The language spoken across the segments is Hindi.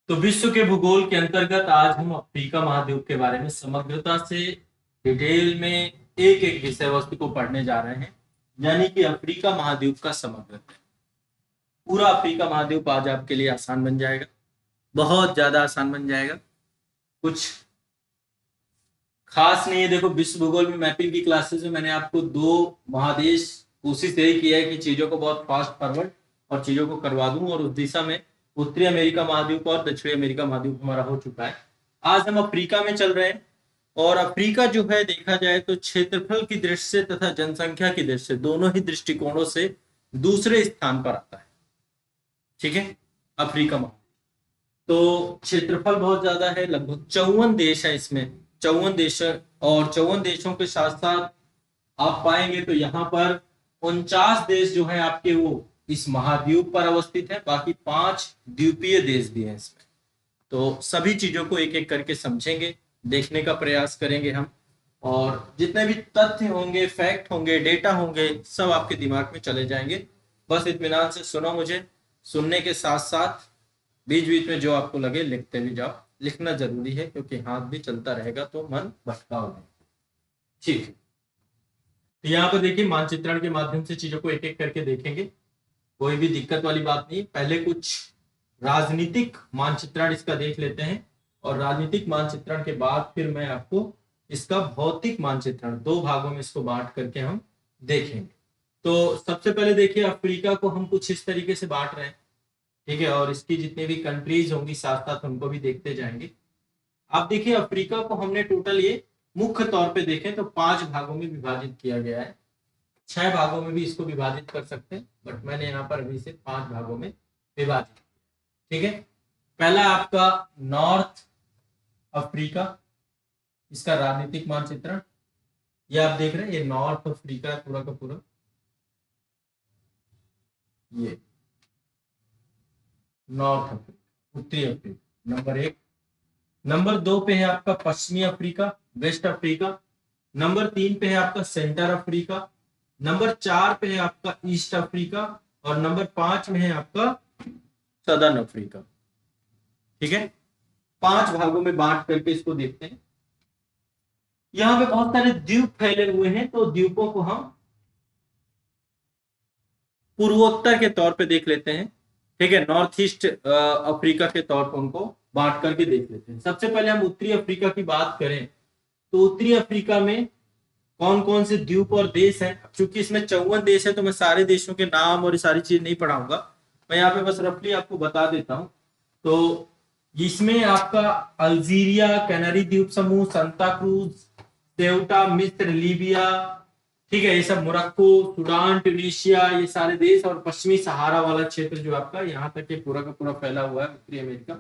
तो विश्व के भूगोल के अंतर्गत आज हम अफ्रीका महाद्वीप के बारे में समग्रता से डिटेल में एक एक विषय वस्तु को पढ़ने जा रहे हैं। यानी कि अफ्रीका महाद्वीप का समग्र पूरा अफ्रीका महाद्वीप आज आपके लिए आसान बन जाएगा, बहुत ज्यादा आसान बन जाएगा। कुछ खास नहीं है। देखो, विश्व भूगोल में मैपिंग की क्लासेस में मैंने आपको दो महादेश कोशिश यही की है कि चीजों को बहुत फास्ट फॉरवर्ड और चीजों को करवा दूं, और उस दिशा में उत्तरी अमेरिका महाद्वीप और दक्षिणी अमेरिका महाद्वीप हमारा हो चुका है। आज हम अफ्रीका में चल रहे हैं। और अफ्रीका जो है, देखा जाए तो क्षेत्रफल की दृष्टि से तथा जनसंख्या की दृष्टि से, दोनों ही दृष्टिकोणों से दूसरे स्थान पर आता है। ठीक है, अफ्रीका महाद्वीप तो क्षेत्रफल बहुत ज्यादा है, लगभग 54 देश है इसमें, 54 देश। और 54 देशों के साथ साथ आप पाएंगे तो यहाँ पर 49 देश जो है आपके वो इस महाद्वीप पर अवस्थित है, बाकी 5 द्वीपीय देश भी हैं इसमें। तो सभी चीजों को एक एक करके समझेंगे, देखने का प्रयास करेंगे हम, और जितने भी तथ्य होंगे, फैक्ट होंगे, डेटा होंगे, सब आपके दिमाग में चले जाएंगे। बस इत्मीनान से सुनो मुझे, सुनने के साथ साथ बीच बीच में जो आपको लगे लिखते भी जाओ। लिखना जरूरी है क्योंकि हाथ भी चलता रहेगा तो मन भटकाव नहीं। ठीक है, तो यहाँ पर देखिए मानचित्रण के माध्यम से चीजों को एक एक करके देखेंगे, कोई भी दिक्कत वाली बात नहीं। पहले कुछ राजनीतिक मानचित्रण इसका देख लेते हैं, और राजनीतिक मानचित्रण के बाद फिर मैं आपको इसका भौतिक मानचित्रण दो भागों में इसको बांट करके हम देखेंगे। तो सबसे पहले देखिए, अफ्रीका को हम कुछ इस तरीके से बांट रहे हैं। ठीक है, और इसकी जितनी भी कंट्रीज होंगी साथ साथ उनको भी देखते जाएंगे। आप देखिए, अफ्रीका को हमने टोटल ये मुख्य तौर पे देखें तो 5 भागों में विभाजित किया गया है। 6 भागों में भी इसको विभाजित कर सकते हैं, बट मैंने यहाँ पर अभी से 5 भागों में विभाजित। ठीक है, पहला आपका नॉर्थ अफ्रीका, इसका राजनीतिक मानचित्रण ये आप देख रहे हैं, ये नॉर्थ अफ्रीका है पूरा का पूरा। ये नॉर्थ अफ्रीका, उत्तरी अफ्रीका नंबर 1। नंबर 2 पे है आपका पश्चिमी अफ्रीका, वेस्ट अफ्रीका। नंबर 3 पे है आपका सेंटर अफ्रीका। नंबर 4 पे है आपका ईस्ट अफ्रीका। और नंबर 5 में है आपका सदर्न अफ्रीका। ठीक है, 5 भागों में बांट करके इसको देखते हैं। यहाँ पे बहुत सारे द्वीप फैले हुए हैं, तो द्वीपों को हम पूर्वोत्तर के तौर पे देख लेते हैं। ठीक है, नॉर्थ ईस्ट अफ्रीका के तौर पर उनको बांट करके देख लेते हैं। सबसे पहले हम उत्तरी अफ्रीका की बात करें तो उत्तरी अफ्रीका में कौन कौन से द्वीप और देश हैं। चूंकि इसमें 54 देश है तो मैं सारे देशों के नाम और ये सारी चीज नहीं पढ़ाऊंगा, मैं यहाँ पे बस रफली आपको बता देता हूँ। तो इसमें आपका अल्जीरिया, कैनरी द्वीप समूह, सांता क्रूज, सेउटा, मिस्र, लीबिया, ठीक है, ये सब, मोरक्को, सूडान, ट्यूनीशिया, ये सारे देश, और पश्चिमी सहारा वाला क्षेत्र जो आपका यहाँ तक ये पूरा का पूरा फैला हुआ है उत्तरी अमेरिका।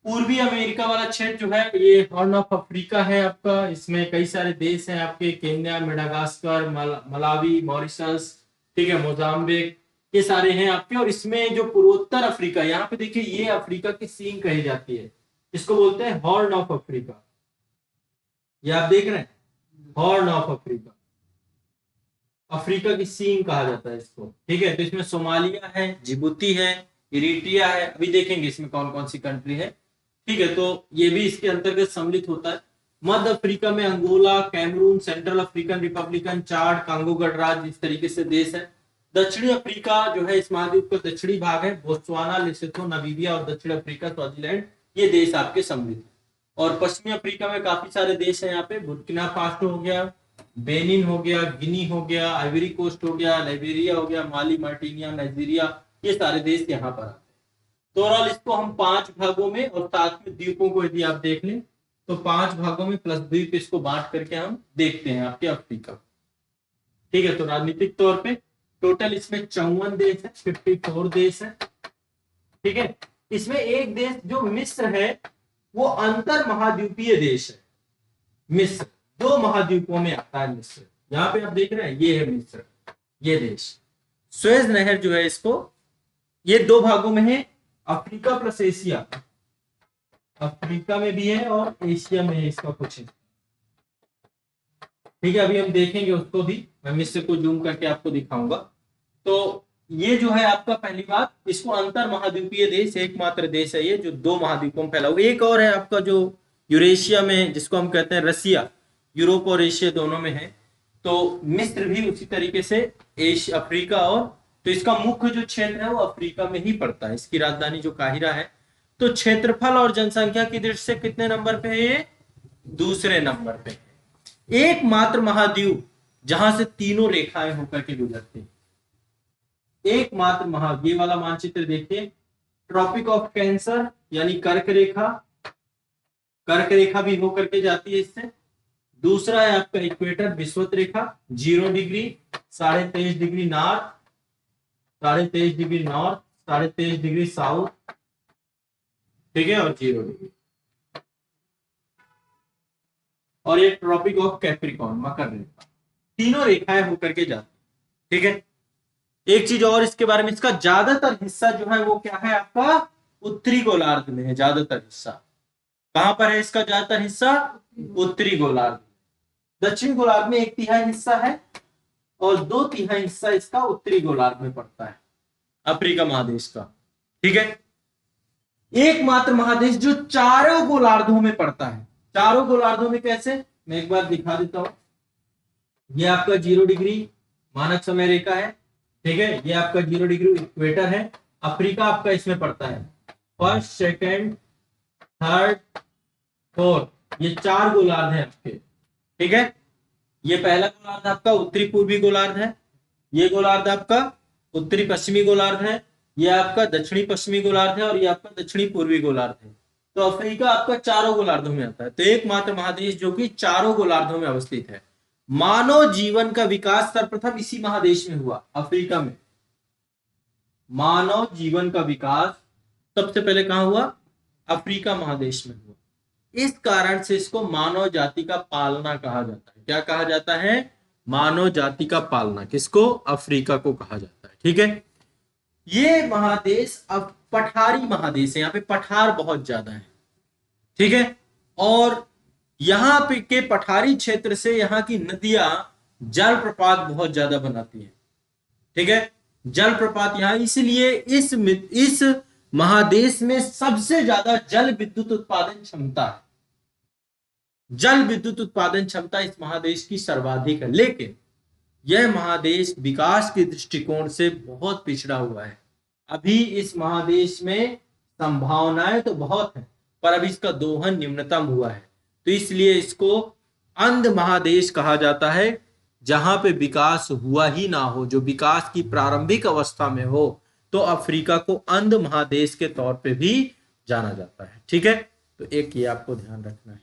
पूर्वी अमेरिका वाला क्षेत्र जो है ये हॉर्न ऑफ अफ्रीका है आपका। इसमें कई सारे देश हैं आपके, केन्या, मेडागास्कर, मलावी, मॉरिशस, ठीक है, मोजाम्बिक, ये सारे हैं आपके। और इसमें जो पूर्वोत्तर अफ्रीका, यहाँ पे देखिए ये अफ्रीका की सींग कही जाती है, इसको बोलते हैं हॉर्न ऑफ अफ्रीका। ये आप देख रहे हैं, हॉर्न ऑफ अफ्रीका, अफ्रीका की सींग कहा जाता है इसको। ठीक है, तो इसमें सोमालिया है, जिबूती है, इरिट्रिया है, अभी देखेंगे इसमें कौन कौन सी कंट्री है। ठीक है, तो ये भी इसके अंतर्गत सम्मिलित होता है। मध्य अफ्रीका में Angola, Cameroon, Central African Republican, Chad, Congo गणराज्य, इस तरीके से देश है। दक्षिणी अफ्रीका जो है इस महाद्वीप का दक्षिणी भाग है, बोत्सवाना, लेसोथो, नामीबिया और दक्षिण अफ्रीका, स्वाजीलैंड, ये देश आपके सम्मिलित है। और पश्चिमी अफ्रीका में काफी सारे देश हैं यहाँ पे, बुर्किना फासो हो गया, बेनिन हो गया, गिनी हो गया, आइवरी कोस्ट हो गया, लाइबेरिया हो गया, माली, मार्टिनिया, नाइजीरिया, ये सारे देश यहाँ पर आते हैं। तो ओवरऑल इसको हम 5 भागों में, और साथ में द्वीपों को यदि आप देख लें तो 5 भागों में प्लस द्वीप, इसको बांट करके हम देखते हैं आपके अफ्रीका। ठीक है, तो राजनीतिक तौर पे टोटल इसमें 54 देश है, 54 देश है। ठीक है, इसमें एक देश जो मिस्र है वो अंतर महाद्वीपीय देश है। मिस्र 2 महाद्वीपों में आता है मिस्र। यहाँ पे आप देख रहे हैं, ये है मिस्र, ये देश। सुएज नहर जो है इसको, ये 2 भागों में है, अफ्रीका प्लस एशिया। अफ्रीका में भी है और एशिया में है इसका कुछ। ठीक है, अभी हम देखेंगे उसको भी, मैं मिस्र को जूम करके आपको दिखाऊंगा। तो ये जो है आपका पहली बात, इसको अंतर महाद्वीपीय देश एकमात्र देश है ये जो दो महाद्वीपों में फैला हुआ। एक और है आपका जो यूरेशिया में, जिसको हम कहते हैं रसिया, यूरोप और एशिया दोनों में है। तो मिस्र भी उसी तरीके से एशिया, अफ्रीका, और तो इसका मुख्य जो क्षेत्र है वो अफ्रीका में ही पड़ता है। इसकी राजधानी जो काहिरा है। तो क्षेत्रफल और जनसंख्या की दृष्टि से कितने नंबर पे है ये? दूसरे नंबर पे है। एकमात्र महाद्वीप जहां से तीनों रेखाएं होकर के गुजरती हैं। एकमात्र ये वाला मानचित्र देखिए, ट्रॉपिक ऑफ कैंसर यानी कर्क रेखा, कर्क रेखा भी होकर के जाती है इससे। दूसरा है आपका इक्वेटर विषुवत रेखा, 0 degree, 23.5 degree north, 23.5 degree north, 23.5 degree south, ठीक है, और 0 डिग्री। और ये ट्रॉपिक ऑफ कैप्रिकॉर्न, मकर रेखा, तीनों रेखाएं होकर के जाती, ठीक है। एक चीज और इसके बारे में, इसका ज्यादातर हिस्सा जो है वो क्या है आपका? उत्तरी गोलार्ध में है ज्यादातर हिस्सा। कहां पर है इसका ज्यादातर हिस्सा? उत्तरी गोलार्ध। दक्षिण गोलार्ध में 1/3 हिस्सा है और 2/3 हिस्सा इसका उत्तरी गोलार्ध में पड़ता है, अफ्रीका महादेश का, ठीक है। एकमात्र महादेश जो चारों गोलार्धों में पड़ता है। चारों गोलार्धों में कैसे, मैं एक बार दिखा देता हूं। ये आपका 0 डिग्री मानक समय रेखा है, ठीक है। ये आपका 0 डिग्री इक्वेटर है। अफ्रीका आपका इसमें पड़ता है, फर्स्ट, सेकंड, थर्ड, फोर्थ, ये 4 गोलार्ध है आपके, ठीक है। ये पहला गोलार्ध आपका उत्तरी पूर्वी गोलार्ध है, ये गोलार्ध आपका उत्तरी पश्चिमी गोलार्ध है, ये आपका दक्षिणी पश्चिमी गोलार्ध है, और ये आपका दक्षिणी पूर्वी गोलार्ध है। तो अफ्रीका आपका चारों गोलार्धों में आता है। तो एकमात्र महादेश जो कि चारों गोलार्धों में अवस्थित है। मानव जीवन का विकास सर्वप्रथम इसी महादेश में हुआ, अफ्रीका में। मानव जीवन का विकास सबसे पहले कहां हुआ? अफ्रीका महादेश में हुआ। इस कारण से इसको मानव जाति का पालना कहा जाता है। क्या कहा जाता है? मानव जाति का पालना। किसको? अफ्रीका को कहा जाता है, ठीक है। ये महादेश अब पठारी महादेश है, यहाँ पे पठार बहुत ज्यादा है, ठीक है। और यहाँ पे के पठारी क्षेत्र से यहाँ की नदियां जलप्रपात बहुत ज्यादा बनाती है, ठीक है। जलप्रपात यहाँ, इसलिए इस महादेश में सबसे ज्यादा जल विद्युत उत्पादन क्षमता है। जल विद्युत उत्पादन क्षमता इस महादेश की सर्वाधिक है। लेकिन यह महादेश विकास के दृष्टिकोण से बहुत पिछड़ा हुआ है। अभी इस महादेश में संभावनाएं तो बहुत है, पर अभी इसका दोहन न्यूनतम हुआ है। तो इसलिए इसको अंध महादेश कहा जाता है, जहां पे विकास हुआ ही ना हो, जो विकास की प्रारंभिक अवस्था में हो। तो अफ्रीका को अंध महादेश के तौर पे भी जाना जाता है, ठीक है। तो एक ये आपको ध्यान रखना है।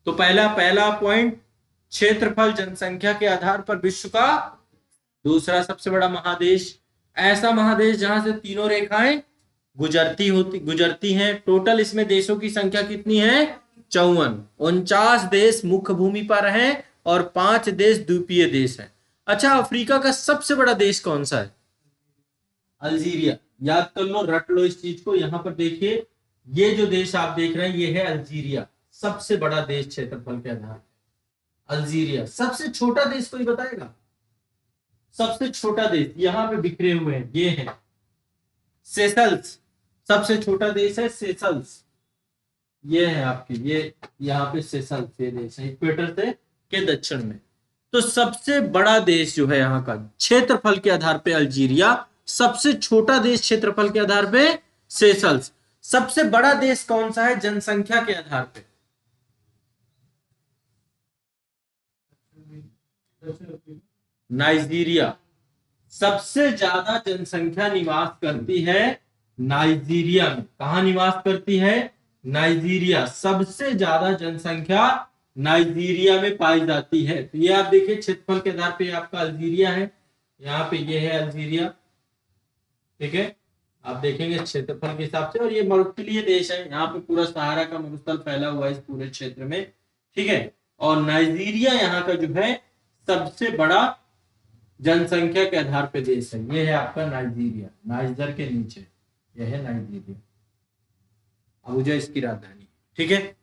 तो पहला पॉइंट, क्षेत्रफल जनसंख्या के आधार पर विश्व का दूसरा सबसे बड़ा महादेश। ऐसा महादेश जहां से तीनों रेखाएं गुजरती हैं। टोटल इसमें देशों की संख्या कितनी है? 54। 49 देश मुख्य भूमि पर हैं और 5 देश द्वीपीय देश हैं। अच्छा, अफ्रीका का सबसे बड़ा देश कौन सा है? अल्जीरिया। याद कर लो, रट लो इस चीज को। यहां पर देखिए, ये जो देश आप देख रहे हैं ये है अल्जीरिया, सबसे बड़ा देश क्षेत्रफल के आधार पर। अल्जीरिया। सबसे छोटा देश कोई बताएगा? सबसे छोटा देश यहां पे बिखरे हुए हैं, ये है सेशल्स। सबसे छोटा देश है सेशल्स, ये है आपकी, ये यहाँ पे सेशल्स ये देश है, इक्वेटर से के दक्षिण में। तो सबसे बड़ा देश जो है यहाँ का क्षेत्रफल के आधार पे अल्जीरिया, सबसे छोटा देश क्षेत्रफल के आधार पे सेशल्स। सबसे बड़ा देश कौन सा है जनसंख्या के आधार पे? नाइजीरिया। सबसे ज्यादा जनसंख्या निवास करती है नाइजीरिया में। कहां निवास करती है? नाइजीरिया। सबसे ज्यादा जनसंख्या नाइजीरिया में पाई जाती है। तो ये आप देखिए, क्षेत्रफल के आधार पे आपका अल्जीरिया है, यहाँ पे ये है अल्जीरिया, ठीक है। आप देखेंगे क्षेत्रफल के हिसाब से, और ये मरुस्थलीय देश है, यहाँ पे पूरा सहारा का मरुस्थल फैला हुआ है इस पूरे क्षेत्र में, ठीक है। और नाइजीरिया यहाँ का जो है सबसे बड़ा जनसंख्या के आधार पे देश है। ये है आपका नाइजीरिया, नाइजर के नीचे यह है नाइजीरिया, अबुजा इसकी राजधानी, ठीक है।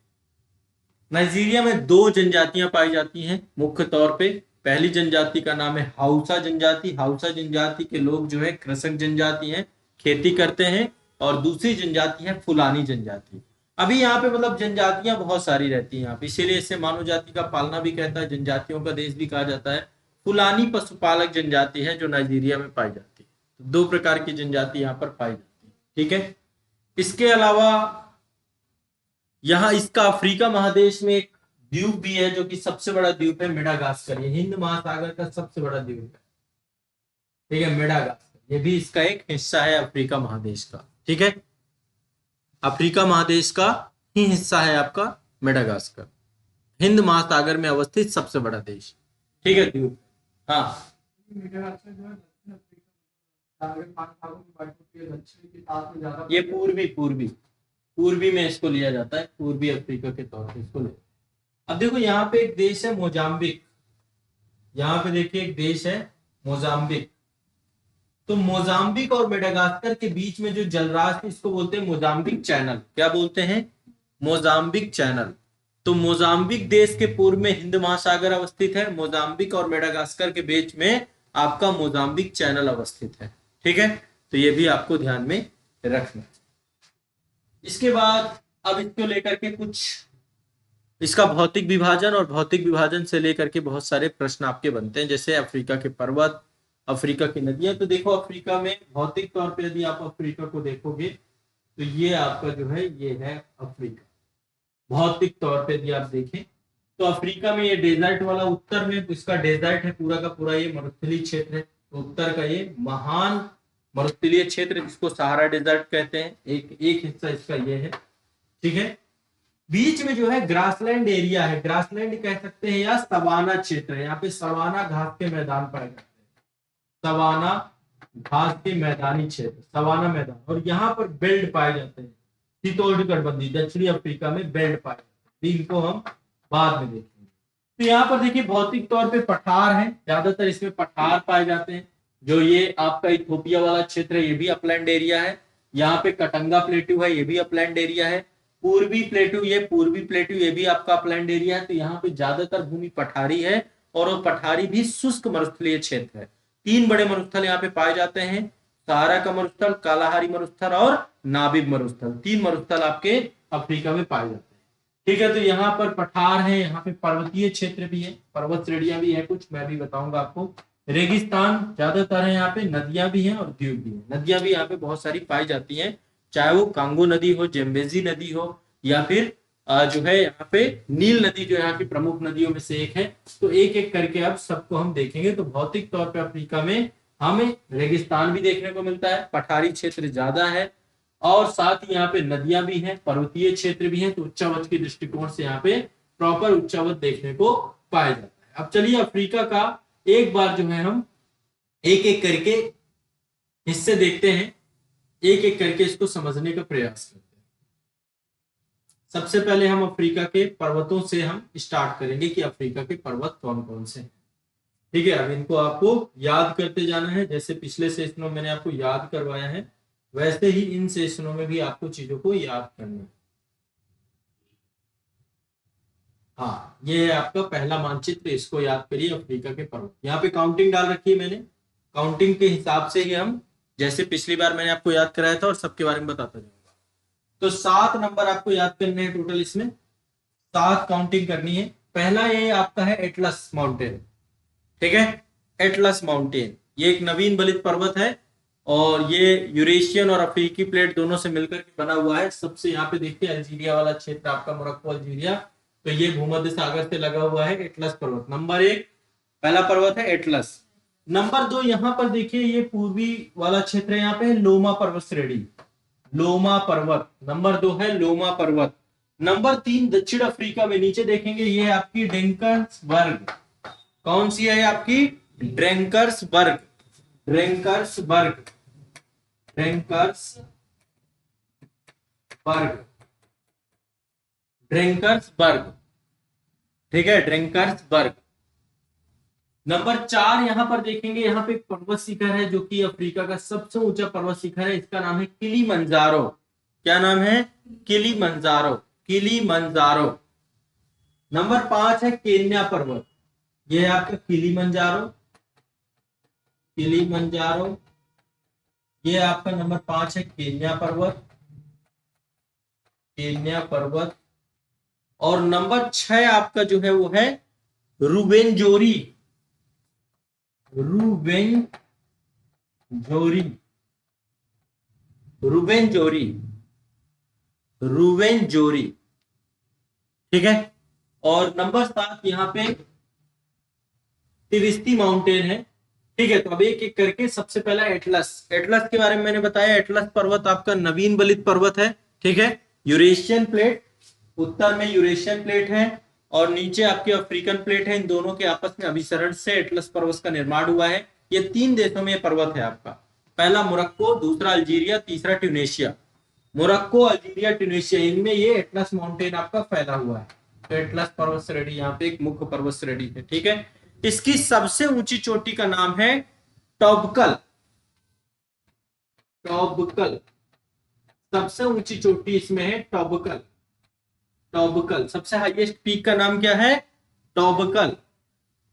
नाइजीरिया में 2 जनजातियां पाई जाती हैं मुख्य तौर पे। पहली जनजाति का नाम है हाउसा जनजाति। हाउसा जनजाति के लोग जो है कृषक जनजाति हैं, खेती करते हैं। और दूसरी जनजाति है फुलानी जनजाति। अभी यहाँ पे मतलब जनजातियां बहुत सारी रहती हैं यहाँ पे, इसीलिए इसे मानव जाति का पालना भी कहता है, जनजातियों का देश भी कहा जाता है। फुलानी पशुपालक जनजाति है जो नाइजीरिया में पाई जाती है। तो दो प्रकार की जनजाति यहाँ पर पाई जाती है, ठीक है। इसके अलावा यहाँ इसका अफ्रीका महादेश में एक द्वीप भी है जो कि सबसे बड़ा द्वीप है मेडागास्कर। ये हिंद महासागर का सबसे बड़ा द्वीप है, ठीक है, मेडागास्कर। ये भी इसका एक हिस्सा है अफ्रीका महादेश का, ठीक है। अफ्रीका महादेश का ही हिस्सा है आपका मेडागास्कर, हिंद महासागर में अवस्थित सबसे बड़ा देश, ठीक है, द्वीप। हाँ, ये पूर्वी पूर्वी पूर्वी में इसको लिया जाता है, पूर्वी अफ्रीका के तौर पे इसको ले। अब देखो यहाँ पे एक देश है मोजाम्बिक, यहाँ पे देखिए एक देश है मोजाम्बिक। तो मोजाम्बिक और मेडागास्कर के बीच में जो जलराशि, इसको बोलते हैं मोजाम्बिक चैनल। क्या बोलते हैं? Mozambique channel. तो मोजाम्बिक देश के पूर्व में हिंद महासागर अवस्थित है, मोजाम्बिक और मेडागास्कर के बीच में आपका मोजाम्बिक चैनल अवस्थित है, ठीक है। तो ये भी आपको ध्यान में रखना। इसके बाद अब इसको लेकर के कुछ इसका भौतिक विभाजन और भौतिक विभाजन से लेकर के बहुत सारे प्रश्न आपके बनते हैं, जैसे अफ्रीका के पर्वत, अफ्रीका की नदियां। तो देखो अफ्रीका में भौतिक तौर पे यदि आप अफ्रीका को देखोगे तो ये आपका जो है ये है अफ्रीका। भौतिक तौर पे यदि आप देखें तो अफ्रीका में ये डेजर्ट वाला उत्तर में इसका डेजर्ट है पूरा का पूरा, ये मरुस्थलीय क्षेत्र है। तो उत्तर का ये महान मरुस्थलीय क्षेत्र जिसको सहारा डेजर्ट कहते हैं, एक हिस्सा इसका ये है, ठीक है। बीच में जो है ग्रासलैंड एरिया है, ग्रासलैंड कह सकते हैं या सवाना क्षेत्र है। यहाँ पे सवाना घास के मैदान पाए जाते हैं, सवाना घास के मैदानी क्षेत्र, सवाना मैदान। और यहाँ पर बेल्ट पाए जाते हैं, शीतोष्ण कटिबंधीय दक्षिणी अफ्रीका में बेल्ट पाए जाते हैं, इनको हम बाद में देखेंगे। तो यहाँ पर देखिए भौतिक तौर पे पठार है, ज्यादातर इसमें पठार पाए जाते हैं। जो ये आपका इथोपिया वाला क्षेत्र है ये भी अपलैंड एरिया है। यहाँ पे कटंगा प्लेट्यू है, ये भी अपलैंड एरिया है। पूर्वी प्लेट्यू ये भी आपका अपलैंड एरिया है। तो यहाँ पे ज्यादातर भूमि पठारी है और वो पठारी भी शुष्क मरुस्थलीय क्षेत्र है। 3 बड़े मरुस्थल यहाँ पे पाए जाते हैं, सहारा का मरुस्थल, कालाहारी मरुस्थल और नाबिब मरुस्थल। 3 मरुस्थल आपके अफ्रीका में पाए जाते हैं, ठीक है। तो यहाँ पर पठार है, यहाँ पे पर्वतीय क्षेत्र भी है, पर्वत श्रेणियां भी है कुछ, मैं भी बताऊंगा आपको। रेगिस्तान ज्यादातर है यहाँ पे, नदियां भी हैं और द्वीप भी है। नदियां भी यहाँ पे बहुत सारी पाई जाती हैं, चाहे वो कांगो नदी हो, जेम्बेजी नदी हो, या फिर जो है यहाँ पे नील नदी जो यहाँ की प्रमुख नदियों में से एक है। तो एक एक करके अब सबको हम देखेंगे। तो भौतिक तौर पे अफ्रीका में हमें रेगिस्तान भी देखने को मिलता है, पठारी क्षेत्र ज्यादा है, और साथ ही यहाँ पे नदियां भी हैं, पर्वतीय क्षेत्र भी है। तो उच्चावच के दृष्टिकोण से यहाँ पे प्रॉपर उच्चावच देखने को पाया जाता है। अब चलिए अफ्रीका का एक बार जो है हम एक एक करके हिस्से देखते हैं, एक एक करके इसको समझने का प्रयास करते हैं। सबसे पहले हम अफ्रीका के पर्वतों से हम स्टार्ट करेंगे कि अफ्रीका के पर्वत कौन कौन से हैं, ठीक है। अब इनको आपको याद करते जाना है, जैसे पिछले सेशनों में मैंने आपको याद करवाया है वैसे ही इन सेशनों में भी आपको चीजों को याद करना है। हाँ, ये है आपका पहला मानचित्र, इसको याद करिए अफ्रीका के पर्वत। यहाँ पे काउंटिंग डाल रखी है मैंने, काउंटिंग के हिसाब से ही हम, जैसे पिछली बार मैंने आपको याद कराया था और सबके बारे में बताता जाऊंगा। तो 7 नंबर आपको याद करने हैं टोटल, इसमें 7 काउंटिंग करनी है। पहला ये आपका है एटलस माउंटेन, ठीक है। एटलस माउंटेन ये एक नवीन बलित पर्वत है और ये यूरेशियन और अफ्रीकी प्लेट दोनों से मिलकर के बना हुआ है। सबसे यहाँ पे देखिए अल्जीरिया वाला क्षेत्र आपका, मोरक्को अल्जीरिया, तो ये भूमध्य सागर से लगा हुआ है एटलस पर्वत। नंबर 1 पहला पर्वत है एटलस। नंबर 2 यहाँ पर देखिए ये पूर्वी वाला क्षेत्र है, यहाँ पे लोमा पर्वत श्रेणी, लोमा पर्वत। नंबर 2 है लोमा पर्वत। नंबर 3 दक्षिण अफ्रीका में नीचे देखेंगे ये आपकी ड्रैंकर्सबर्ग। कौन सी है आपकी? ड्रैंकर्सबर्ग, ड्रैंकर्सबर्ग, ड्रैंकर्सबर्ग, ड्रैंकर्सबर्ग, ठीक है, ड्रैंकर्सबर्ग। नंबर 4 यहां पर देखेंगे, यहाँ पे एक पर्वत शिखर है जो कि अफ्रीका का सबसे ऊंचा पर्वत शिखर है, इसका नाम है किलीमंजारो। क्या नाम है? Kilimanjaro, Kilimanjaro. नंबर 5 है केन्या पर्वत, ये है आपका किलीमंजारो, किलीमंजारो। ये आपका नंबर 5 है केन्या पर्वत, केन्या पर्वत। और नंबर 6 आपका जो है वो है रुवेंजोरी, रुवेंजोरी, रुवेंजोरी, रुवेंजोरी। ठीक है। और नंबर 7 यहाँ पे तिविस्ती माउंटेन है। ठीक है, तो अब एक एक करके सबसे पहला एटलस, एटलस के बारे में मैंने बताया। एटलस पर्वत आपका नवीन बलित पर्वत है। ठीक है, यूरेशियन प्लेट, उत्तर में यूरेशियन प्लेट है और नीचे आपके अफ्रीकन प्लेट है। इन दोनों के आपस में अभिसरण से एटलस पर्वत का निर्माण हुआ है। ये 3 देशों में पर्वत है आपका, पहला मोरक्को, दूसरा अल्जीरिया, तीसरा ट्यूनेशिया। मोरक्को, अल्जीरिया, ट्यूनेशिया, इनमें ये एटलस माउंटेन आपका फैला हुआ है। तो एटलस पर्वत श्रेणी यहाँ पे एक मुख्य पर्वत श्रेणी है। ठीक है, इसकी सबसे ऊंची चोटी का नाम है टॉबकल, टॉबकल, सबसे ऊंची चोटी इसमें है टॉबकल, टॉबकल। सबसे हाईएस्ट पीक का नाम क्या है? टॉबकल।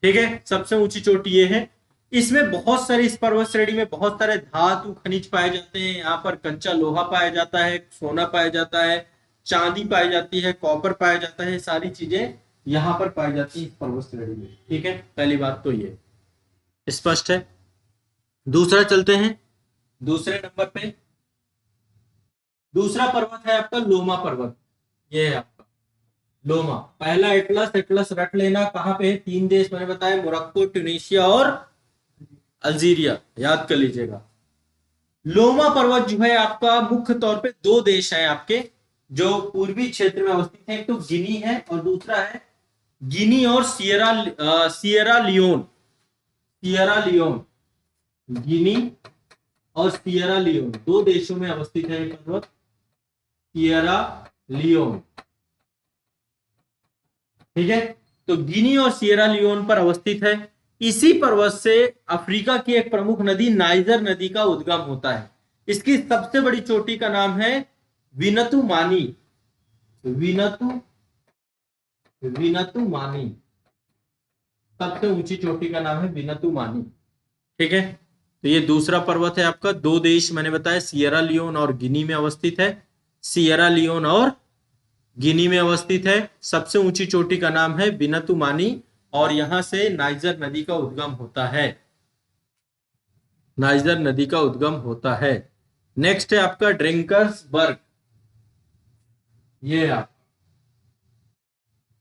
ठीक है, सबसे ऊंची चोटी ये है। इसमें बहुत सारे, इस पर्वत श्रेणी में बहुत सारे धातु खनिज पाए जाते हैं। यहाँ पर कच्चा लोहा पाया जाता है, सोना पाया जाता है, चांदी पाई जाती है, कॉपर पाया जाता है, सारी चीजें यहाँ पर पाई जाती है इस पर्वत श्रेणी में। ठीक है, पहली बात तो ये स्पष्ट है। दूसरा चलते हैं, दूसरे नंबर पे दूसरा पर्वत है आपका लोमा पर्वत। ये है आपका लोमा। पहला एटलस, एटलस रट लेना, कहां पे है? 3 देश मैंने बताया, मोरक्को, ट्यूनीशिया और अल्जीरिया, याद कर लीजिएगा। लोमा पर्वत जो है आपका मुख्य तौर पे 2 देश हैं आपके जो पूर्वी क्षेत्र में अवस्थित है। एक तो गिनी है और दूसरा है गिनी और सियरा लियोन, सियरा लियोन, गिनी और सियरा लियोन, 2 देशों में अवस्थित है पर्वत, सियरा लियोन। ठीक है, तो गिनी और सियरा लियोन पर अवस्थित है। इसी पर्वत से अफ्रीका की एक प्रमुख नदी नाइजर नदी का उद्गम होता है। इसकी सबसे बड़ी चोटी का नाम है विनतु मानी, विनतु, विनतु मानी, सबसे ऊंची चोटी का नाम है विनतु मानी। ठीक है, तो ये दूसरा पर्वत है आपका। 2 देश मैंने बताया, सियरा लियोन और गिनी में अवस्थित है, सियरा लियोन और गिनी में अवस्थित है। सबसे ऊंची चोटी का नाम है विनतु मानी और यहां से नाइजर नदी का उद्गम होता है, नाइजर नदी का उद्गम होता है। नेक्स्ट है आपका ड्रिंकर्सबर्ग, ये आप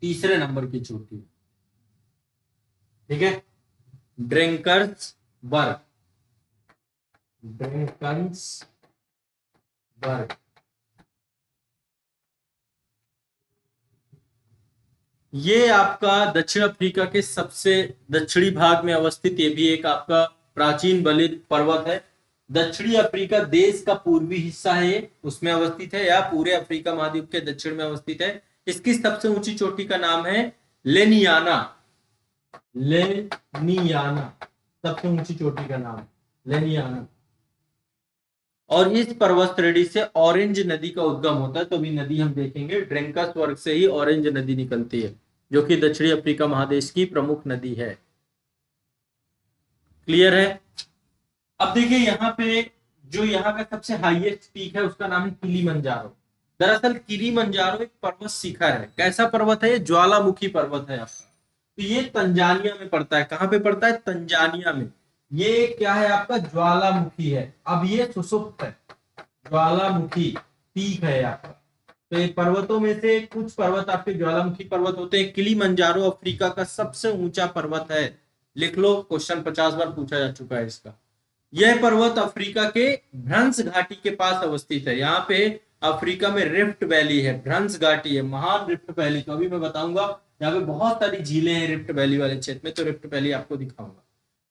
तीसरे नंबर की चोटी। ठीक है, ड्रिंकर्सबर्ग, ड्रिंकर्सबर्ग। ये आपका दक्षिण अफ्रीका के सबसे दक्षिणी भाग में अवस्थित, ये भी एक आपका प्राचीन बलित पर्वत है। दक्षिणी अफ्रीका देश का पूर्वी हिस्सा है, ये उसमें अवस्थित है या पूरे अफ्रीका महाद्वीप के दक्षिण में अवस्थित है। इसकी सबसे ऊंची चोटी का नाम है लेनियाना, लेनियाना, सबसे ऊंची चोटी का नाम लेनियाना। और इस पर्वत श्रेणी से ऑरेंज नदी का उद्गम होता है। तो अभी नदी हम देखेंगे, ड्रिंकर्सबर्ग से ही ऑरेंज नदी निकलती है जो कि दक्षिणी अफ्रीका महादेश की प्रमुख नदी है। क्लियर है? अब देखिए यहाँ पे जो यहाँ का सबसे हाईएस्ट पीक है उसका नाम है किलीमंजारो। दरअसल किलीमंजारो एक पर्वत शिखर है। कैसा पर्वत है? ये ज्वालामुखी पर्वत है आपका। तो ये तंजानिया में पड़ता है। कहां पे पड़ता है? तंजानिया में। ये क्या है आपका? ज्वालामुखी है। अब ये सुसुप्त है, ज्वालामुखी पीक है आपका। तो ये पर्वतों में से कुछ पर्वत आपके ज्वालामुखी पर्वत होते हैं। किलीमंजारो अफ्रीका का सबसे ऊंचा पर्वत है। लिख लो, क्वेश्चन 50 बार पूछा जा चुका है इसका। यह पर्वत अफ्रीका के भ्रंश घाटी के पास अवस्थित है। यहाँ पे अफ्रीका में रिफ्ट वैली है, भ्रंश घाटी है, महान रिफ्ट वैली। तो अभी मैं बताऊंगा, यहाँ पे बहुत सारी झीलें हैं रिफ्ट वैली वाले क्षेत्र में, तो रिफ्ट वैली आपको दिखाऊंगा।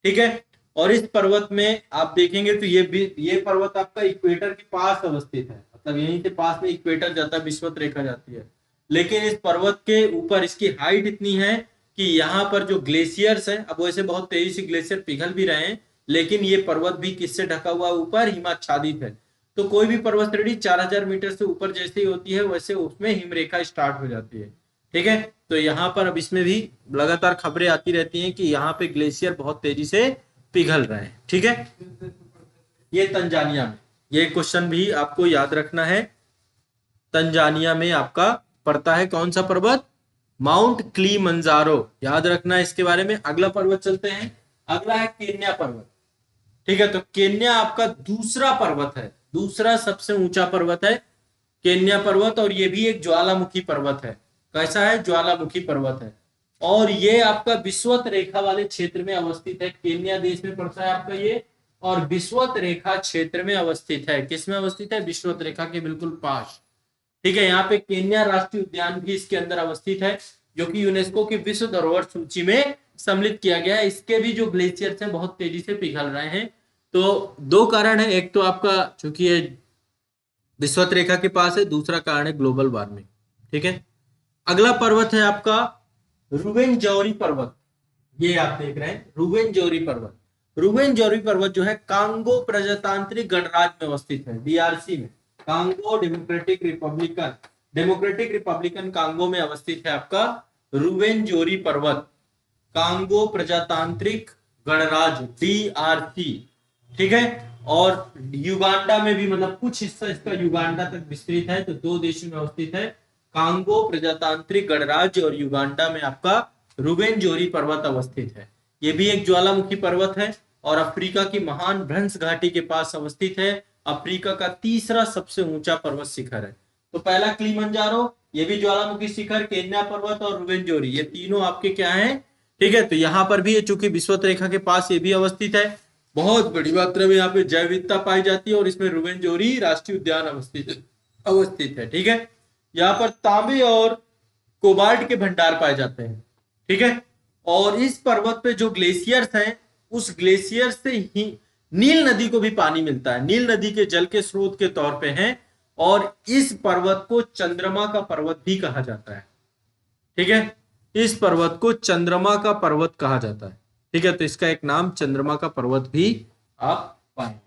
ठीक है, और इस पर्वत में आप देखेंगे तो ये पर्वत आपका इक्वेटर के पास अवस्थित है, मतलब यहीं से पास में इक्वेटर जाता है, विषुवत रेखा जाती है। लेकिन इस पर्वत के ऊपर इसकी हाइट इतनी है कि यहाँ पर जो ग्लेशियर्स है, अब वैसे बहुत तेजी से ग्लेशियर पिघल भी रहे हैं, लेकिन ये पर्वत भी किससे ढका हुआ? ऊपर हिमाच्छादित है। तो कोई भी पर्वत श्रेणी 4000 मीटर से ऊपर जैसे ही होती है वैसे उसमें हिमरेखा स्टार्ट हो जाती है। ठीक है, तो यहाँ पर अब इसमें भी लगातार खबरें आती रहती हैं कि यहाँ पे ग्लेशियर बहुत तेजी से पिघल रहे हैं। ठीक है, ये तंजानिया में, ये क्वेश्चन भी आपको याद रखना है। तंजानिया में आपका पड़ता है कौन सा पर्वत? माउंट किलिमंजारो, याद रखना है इसके बारे में। अगला पर्वत चलते हैं, अगला है केन्या पर्वत। ठीक है, तो केन्या आपका दूसरा पर्वत है, दूसरा सबसे ऊंचा पर्वत है केन्या पर्वत, और ये भी एक ज्वालामुखी पर्वत है। कैसा है? ज्वालामुखी पर्वत है, और ये आपका विषुवत रेखा वाले क्षेत्र में अवस्थित है। केन्या देश में पड़ता है आपका ये, और विषुवत रेखा क्षेत्र में अवस्थित है। किस में अवस्थित है? विषुवत रेखा के बिल्कुल पास। ठीक है, यहाँ पे केन्या राष्ट्रीय उद्यान भी इसके अंदर अवस्थित है, जो कि यूनेस्को की विश्व धरोहर सूची में सम्मिलित किया गया है। इसके भी जो ग्लेशियर्स हैं बहुत तेजी से पिघल रहे हैं। तो दो कारण है, एक तो आपका चूंकि ये विषुवत रेखा के पास है, दूसरा कारण है ग्लोबल वार्मिंग। ठीक है, अगला पर्वत है आपका रुवेनजौरी पर्वत। ये आप देख रहे हैं रुवेनजौरी पर्वत। रुवेनजौरी पर्वत जो है कांगो प्रजातांत्रिक गणराज्य में अवस्थित है, डीआरसी में, कांगो डेमोक्रेटिक रिपब्लिकन कांगो में अवस्थित है आपका रुवेनजौरी पर्वत, कांगो प्रजातांत्रिक गणराज्य डीआरसी। ठीक है, और युगांडा में भी, मतलब कुछ हिस्सा इसका युगांडा तक विस्तृत है, तो दो देशों में अवस्थित है, कांगो प्रजातांत्रिक गणराज्य और युगांडा में आपका रुवेनजौरी पर्वत अवस्थित है। ये भी एक ज्वालामुखी पर्वत है और अफ्रीका की महान भ्रंश घाटी के पास अवस्थित है। अफ्रीका का तीसरा सबसे ऊंचा पर्वत शिखर है। तो पहला किलिमंजारो, ये भी ज्वालामुखी शिखर, केन्या पर्वत और रुवेनजौरी, ये तीनों आपके क्या हैं? ठीक है, तो यहाँ पर भी ये चूंकि विषुवत रेखा के पास ये भी अवस्थित है, बहुत बड़ी मात्रा में यहाँ पे जैव विविधता पाई जाती है, और इसमें रुवेनजौरी राष्ट्रीय उद्यान अवस्थित है। ठीक है, यहाँ पर तांबे और कोबाल्ट के भंडार पाए जाते हैं। ठीक है, और इस पर्वत पे जो ग्लेशियर्स हैं, उस ग्लेशियर से ही नील नदी को भी पानी मिलता है, नील नदी के जल के स्रोत के तौर पे हैं, और इस पर्वत को चंद्रमा का पर्वत भी कहा जाता है। ठीक है, इस पर्वत को चंद्रमा का पर्वत कहा जाता है। ठीक है, तो इसका एक नाम चंद्रमा का पर्वत भी आप पाएंगे।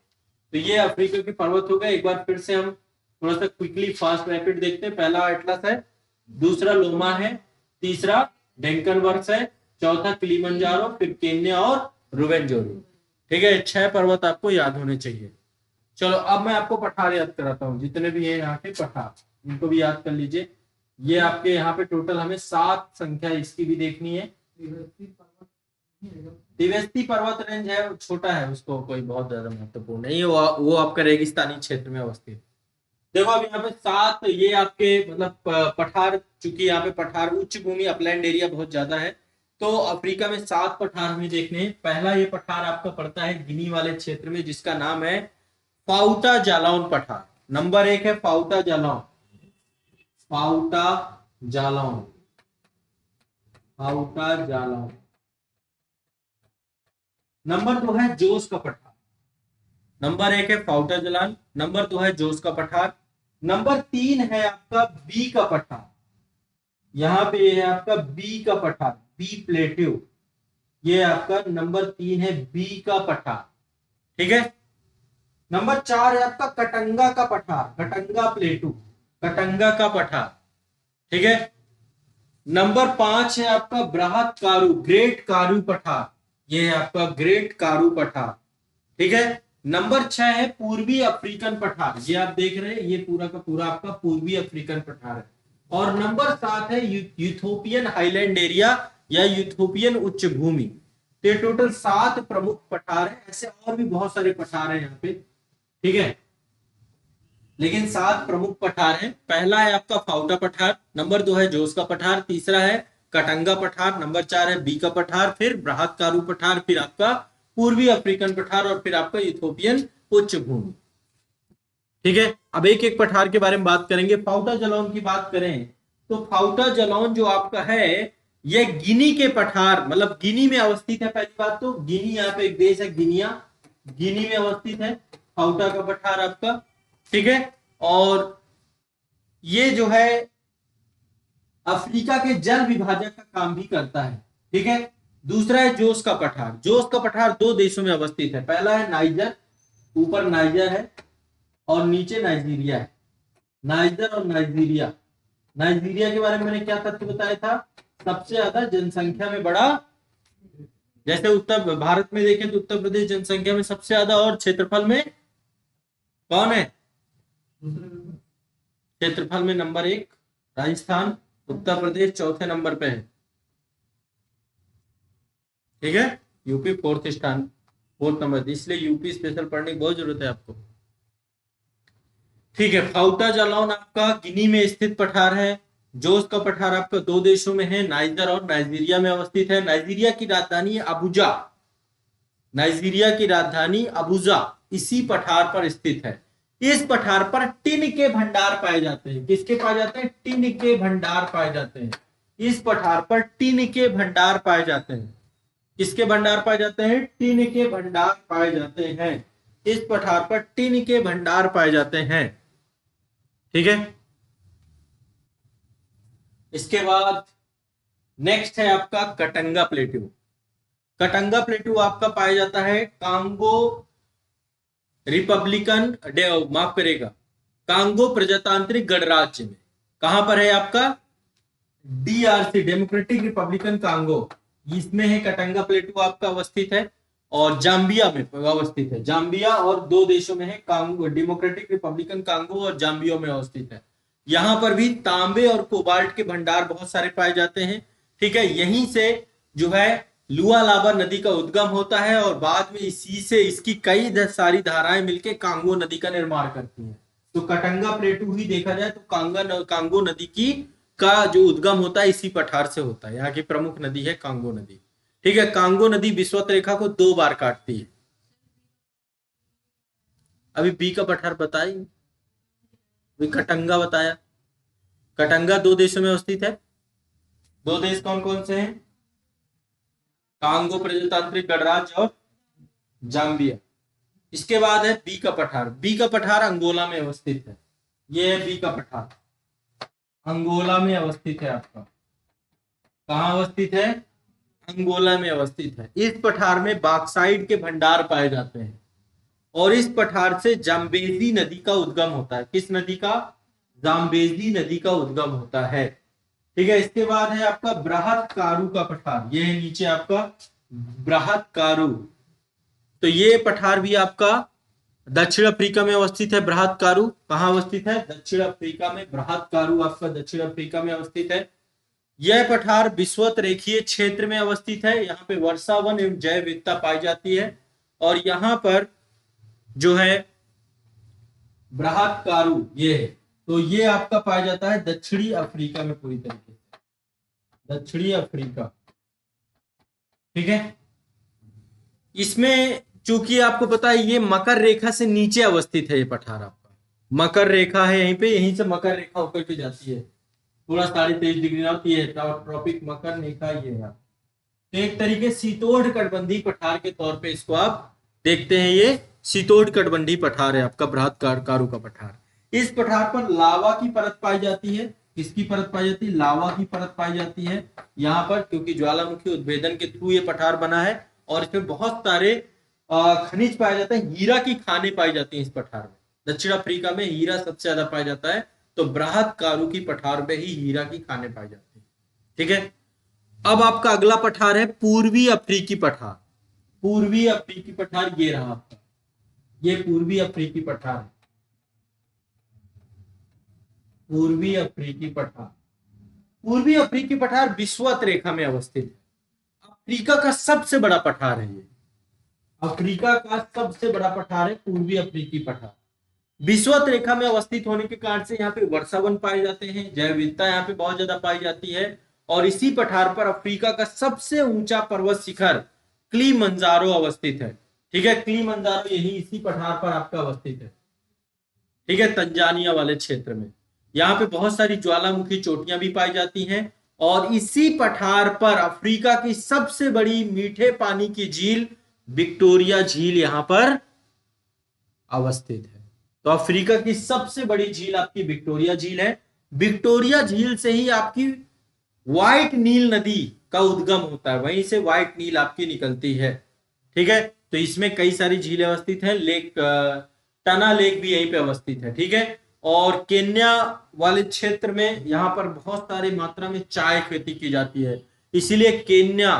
तो ये अफ्रीका के पर्वत हो गए। एक बार फिर से हम थोड़ा सा क्विकली फास्ट रैपिड देखते हैं। पहला एटलस है, दूसरा लोमा है, तीसरा डेंकन वर्क्स है, चौथा किलिमंजारो, फिर केन्या और रुवेनजौरी। ठीक है, 6 पर्वत आपको याद होने चाहिए। चलो अब मैं आपको पठार याद कराता हूँ, जितने भी है यहाँ के पठार, इनको भी याद कर लीजिए। ये आपके यहाँ पे टोटल हमें 7 संख्या इसकी भी देखनी है। दिवेस्ती पर्वत रेंज है, छोटा है, उसको कोई बहुत ज्यादा महत्वपूर्ण नहीं है, वो आपका रेगिस्तानी क्षेत्र में अवस्थित। देखो अब यहाँ पे 7 ये आपके मतलब पठार, चूंकि यहाँ पे पठार उच्च भूमि अपलैंड एरिया बहुत ज्यादा है, तो अफ्रीका में 7 पठार हमें देखने हैं। पहला ये पठार आपका पड़ता है गिनी वाले क्षेत्र में, जिसका नाम है फाउटा जालौन पठार। नंबर 1 है फाउटा जालौन, फाउटा जालौन, फाउटा जालौन। नंबर 2 है जोस का पठार। नंबर 1 है फाउटा जालौन, नंबर 2 है जोस का पठार, नंबर 3 है आपका बी का पठार। यहां पे ये है आपका बी का पठार, बी प्लेट्यू, ये आपका नंबर 3 है बी का पठार। ठीक है, नंबर 4 है आपका कटंगा का पठार, कटंगा प्लेटू, कटंगा का पठार। ठीक है, नंबर 5 है आपका बृहत कारु, ग्रेट कारु पठार, ये है आपका ग्रेट कारु पठार। ठीक है, नंबर 6 है पूर्वी अफ्रीकन पठार, ये आप देख रहे हैं, ये पूरा का पूरा आपका पूर्वी अफ्रीकन पठार है। और नंबर 7 है यूथोपियन हाईलैंड एरिया या यूथोपियन उच्च भूमि। तो टोटल 7 प्रमुख पठार है, ऐसे और भी बहुत सारे पठार हैं यहाँ पे। ठीक है, लेकिन 7 प्रमुख पठार हैं। पहला है आपका फाउटा पठार, नंबर 2 है जोस का पठार, तीसरा है कटंगा पठार, नंबर 4 है बी का पठार, फिर बृहत कारु पठार, फिर आपका पूर्वी अफ्रीकन पठार, और फिर आपका यूथोपियन उच्च भूमि। ठीक है, अब एक एक पठार के बारे में बात करेंगे। फाउटा जालौन की बात करें तो फाउटा जालौन जो आपका है, यह गिनी के पठार, मतलब गिनी में अवस्थित है। पहली बात तो गिनी, यहाँ पे एक देश है गिनिया, गिनी में अवस्थित है फाउटा का पठार आपका। ठीक है, और ये जो है अफ्रीका के जल विभाजक का काम भी करता है। ठीक है, दूसरा है जोस का पठार। जोस का पठार 2 देशों में अवस्थित है, पहला है नाइजर, ऊपर नाइजर है और नीचे नाइजीरिया है, नाइजर और नाइजीरिया, नाइजीरिया के बारे में मैंने क्या तथ्य बताया था? सबसे ज्यादा जनसंख्या में बड़ा, जैसे उत्तर भारत में देखें तो उत्तर प्रदेश जनसंख्या में सबसे ज्यादा, और क्षेत्रफल में कौन है? क्षेत्रफल में नंबर 1 राजस्थान, उत्तर प्रदेश चौथे नंबर पे है। ठीक है, यूपी फोर्थ नंबर, इसलिए यूपी स्पेशल पढ़ने की बहुत जरूरत है आपको। ठीक है, फाउटा जालौन आपका गिनी में स्थित पठार है। जोस का पठार आपका 2 देशों में है, नाइजर और नाइजीरिया में अवस्थित है। नाइजीरिया की राजधानी अबुजा, नाइजीरिया की राजधानी अबुजा इसी पठार पर स्थित है। इस पठार पर टिन के भंडार पाए जाते हैं। किसके पाए जाते हैं? टिन के भंडार पाए जाते हैं। इस पठार पर टिन के भंडार पाए जाते हैं। किसके भंडार पाए जाते हैं? टिन के भंडार पाए जाते हैं। इस पठार पर टिन के भंडार पाए जाते हैं। ठीक है, इसके बाद नेक्स्ट है आपका कटंगा प्लेट्यू। कटंगा प्लेट्यू आपका पाया जाता है कांगो रिपब्लिकन, माफ करेगा, कांगो प्रजातांत्रिक गणराज्य में। कहां पर है आपका? डीआरसी, डेमोक्रेटिक रिपब्लिकन कांगो, इसमें है कटंगा प्लेट्यू आपका अवस्थित है। और जाम्बिया में अवस्थित है। जाम्बिया और 2 देशों में है, कांगो, डेमोक्रेटिक रिपब्लिकन कांगो और जाम्बिया में अवस्थित है। यहां पर भी तांबे और कोबाल्ट के भंडार बहुत सारे पाए जाते हैं। ठीक है, यहीं से जो है लुआलाबा नदी का उद्गम होता है और बाद में इसी से इसकी कई सारी धाराएं मिलकर कांगो नदी का निर्माण करती हैं। तो कटंगा प्लेटू ही देखा जाए तो कांगो नदी की का जो उद्गम होता है इसी पठार से होता है। यहाँ की प्रमुख नदी है कांगो नदी। ठीक है, कांगो नदी विषुवत रेखा को 2 बार काटती है। अभी बी का पठार बताई, कटंगा बताया। कटंगा 2 देशों में अवस्थित है। 2 देश कौन कौन से हैं? कांगो प्रजातांत्रिक गणराज्य और जाम्बिया। इसके बाद है बी का पठार। बी का पठार अंगोला में अवस्थित है। ये है बी का पठार, अंगोला में अवस्थित है आपका। कहां अवस्थित है? अंगोला में अवस्थित है। इस पठार में बॉक्साइट के भंडार पाए जाते हैं और इस पठार से जाम्बेजी नदी का उद्गम होता है। किस नदी का? जाम्बेजी नदी का उद्गम होता है। ठीक है, इसके बाद है आपका बृहत कारु का पठार। ये है नीचे आपका बृहत कारु। तो ये पठार भी आपका दक्षिण अफ्रीका में अवस्थित है। बृहत कारु कहां अवस्थित है? दक्षिण अफ्रीका में। बृहत कारु आपका दक्षिण अफ्रीका में अवस्थित है। यह पठार विषुवत रेखीय क्षेत्र में अवस्थित है। यहाँ पे वर्षावन एवं जैव विविधता पाई जाती है। और यहाँ पर जो है बृहत कारु ये है, तो ये आपका पाया जाता है दक्षिणी अफ्रीका में, पूरी तरीके से दक्षिणी अफ्रीका। ठीक है, इसमें चूंकि आपको पता है ये मकर रेखा से नीचे अवस्थित है। ये पठार आपका मकर रेखा है यहीं पे, यहीं से मकर रेखा होकर के जाती है पूरा 23.5 डिग्री नॉर्थ। ये है ट्रॉपिक मकर रेखा, ये है। तो एक तरीके शीतोष्ण कटिबंधीय पठार के तौर पे इसको आप देखते हैं। ये शीतोष्ण कटिबंधीय पठार है आपका बृहत कारु का पठार। इस पठार पर लावा की परत पाई जाती है। किसकी परत पाई जाती है? लावा की परत पाई जाती है यहाँ पर, क्योंकि ज्वालामुखी उद्भेदन के थ्रू ये पठार बना है और इसमें बहुत सारे खनिज पाए जाते हैं। हीरा की खानें पाई जाती हैं इस पठार में। दक्षिण अफ्रीका में हीरा सबसे ज्यादा पाया जाता है, तो बृहत कारु की पठार में ही हीरा की खानें पाई जाती है। ठीक है, अब आपका अगला पठार है पूर्वी अफ्रीकी पठार। पूर्वी अफ्रीकी पठार ये रहा आपका, ये पूर्वी अफ्रीकी पठार है। पूर्वी अफ्रीकी पठार, पूर्वी अफ्रीकी पठार विषुवत रेखा में अवस्थित है। अफ्रीका का सबसे बड़ा पठार है ये। अफ्रीका का सबसे बड़ा पठार है पूर्वी अफ्रीकी पठार। विषुवत रेखा में अवस्थित होने के कारण से यहाँ पे वर्षावन पाए जाते हैं, जैव विविधता यहाँ पे बहुत ज्यादा पाई जाती है। और इसी पठार पर अफ्रीका का सबसे ऊंचा पर्वत शिखर किलिमंजारो अवस्थित है। ठीक है, किलिमंजारो यही इसी पठार पर आपका अवस्थित है। ठीक है, तंजानिया वाले क्षेत्र में। यहाँ पे बहुत सारी ज्वालामुखी चोटियां भी पाई जाती हैं और इसी पठार पर अफ्रीका की सबसे बड़ी मीठे पानी की झील विक्टोरिया झील यहाँ पर अवस्थित है। तो अफ्रीका की सबसे बड़ी झील आपकी विक्टोरिया झील है। विक्टोरिया झील से ही आपकी व्हाइट नील नदी का उद्गम होता है, वहीं से व्हाइट नील आपकी निकलती है। ठीक है, तो इसमें कई सारी झीलें अवस्थित हैं। लेक टना लेक भी यहीं पे अवस्थित है। ठीक है, और केन्या वाले क्षेत्र में यहाँ पर बहुत सारी मात्रा में चाय खेती की जाती है, इसीलिए केन्या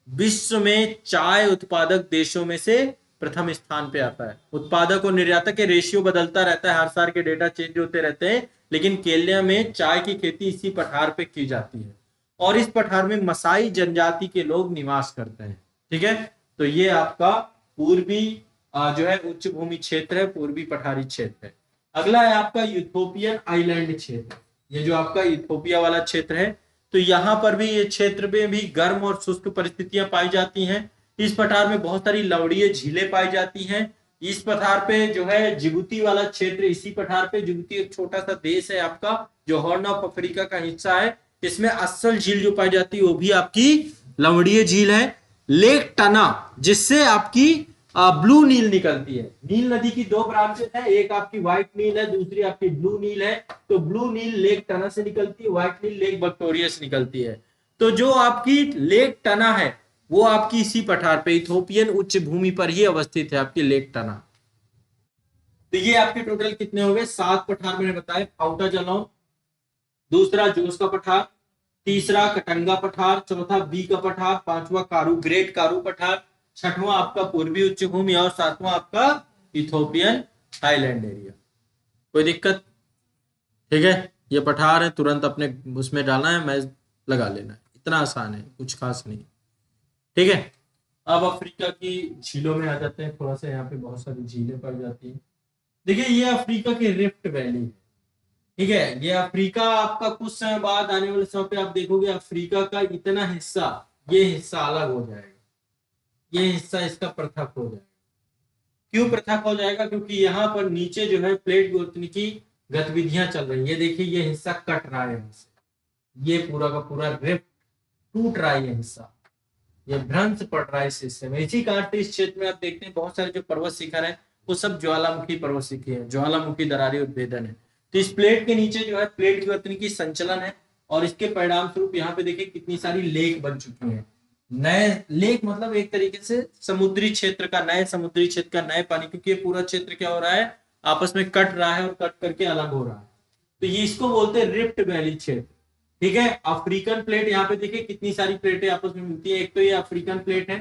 विश्व में चाय उत्पादक देशों में से प्रथम स्थान पे आता है। उत्पादक और निर्यातक के रेशियो बदलता रहता है, हर साल के डेटा चेंज होते रहते हैं, लेकिन केन्या में चाय की खेती इसी पठार पे की जाती है और इस पठार में मसाई जनजाति के लोग निवास करते हैं। ठीक है, तो ये आपका पूर्वी जो है उच्च भूमि क्षेत्र है, पूर्वी पठारी क्षेत्र है। अगला है आपका यूथोपियन आइलैंड क्षेत्र। ये जो आपका यूथोपिया वाला क्षेत्र है, तो यहाँ पर भी ये क्षेत्र में भी गर्म और शुष्क परिस्थितियां पाई जाती हैं। इस पठार में बहुत सारी लवणीय झीलें पाई जाती हैं। इस पठार पे जो है जिबूती वाला क्षेत्र, इसी पठार पे जिबूती एक छोटा सा देश है आपका जो हॉर्न ऑफ अफ्रीका का हिस्सा है। इसमें असल झील जो पाई जाती है वो भी आपकी लवणीय झील है। लेक टना, जिससे आपकी ब्लू नील निकलती है। नील नदी की दो ब्रांचेस है, एक आपकी व्हाइट नील है, दूसरी आपकी ब्लू नील है। तो ब्लू नील लेक टना से निकलती है, व्हाइट नील लेक विक्टोरिया से निकलती है। तो जो आपकी लेक टना है वो आपकी इसी पठार पे इथोपियन उच्च भूमि पर ही अवस्थित है, आपकी लेक टना। तो ये आपके टोटल कितने हो गए? 7 पठार मैंने बताया। फाउटा जलौन, दूसरा जोस का पठार, तीसरा कटंगा पठार, चौथा बी का पठार, पांचवा कारू ग्रेट कारू पठार, छठवां आपका पूर्वी उच्च भूमि और सातवां आपका इथोपियन हाईलैंड एरिया। कोई दिक्कत? ठीक है, ये पठार है, तुरंत अपने उसमें डालना है, मैच लगा लेना है, इतना आसान है, कुछ खास नहीं। ठीक है, अब अफ्रीका की झीलों में आ जाते हैं। थोड़ा सा यहाँ पे बहुत सारी झीलें पाई जाती हैं। देखिए ये अफ्रीका के रिफ्ट वैली है। ठीक है, ये अफ्रीका आपका कुछ समय बाद आने वाले समय पे आप देखोगे अफ्रीका का इतना हिस्सा, ये हिस्सा अलग हो जाएगा, ये हिस्सा इसका पृथक हो जाएगा। क्यों पृथक हो जाएगा? क्योंकि यहाँ पर नीचे जो है प्लेट गोतनी की गतिविधियां चल रही है। ये देखिए ये हिस्सा कट रहा है, यहाँ से ये पूरा का पूरा रिफ्ट टूट रहा है, ये हिस्सा, ये भ्रंश पड़ रहा है इस हिस्से में। इसी कारण इस क्षेत्र में आप देखते हैं बहुत सारे जो पर्वत शिखर है वो सब ज्वालामुखी पर्वत शिखर है, ज्वालामुखी दरारी उद्भेदन है। तो इस प्लेट के नीचे जो है प्लेट गतिकी की संचलन है और इसके परिणाम स्वरूप यहाँ पे देखिए कितनी सारी लेक बन चुकी हैं। नए लेक मतलब एक तरीके से समुद्री क्षेत्र का, नए समुद्री क्षेत्र का नए पानी, क्योंकि ये पूरा क्षेत्र क्या हो रहा है, आपस में कट रहा है और कट करके अलग हो रहा है। तो ये इसको बोलते हैं रिफ्ट वैली क्षेत्र। ठीक है, अफ्रीकन प्लेट, यहाँ पे देखिए कितनी सारी प्लेटें आपस में मिलती है। एक तो ये अफ्रीकन प्लेट है,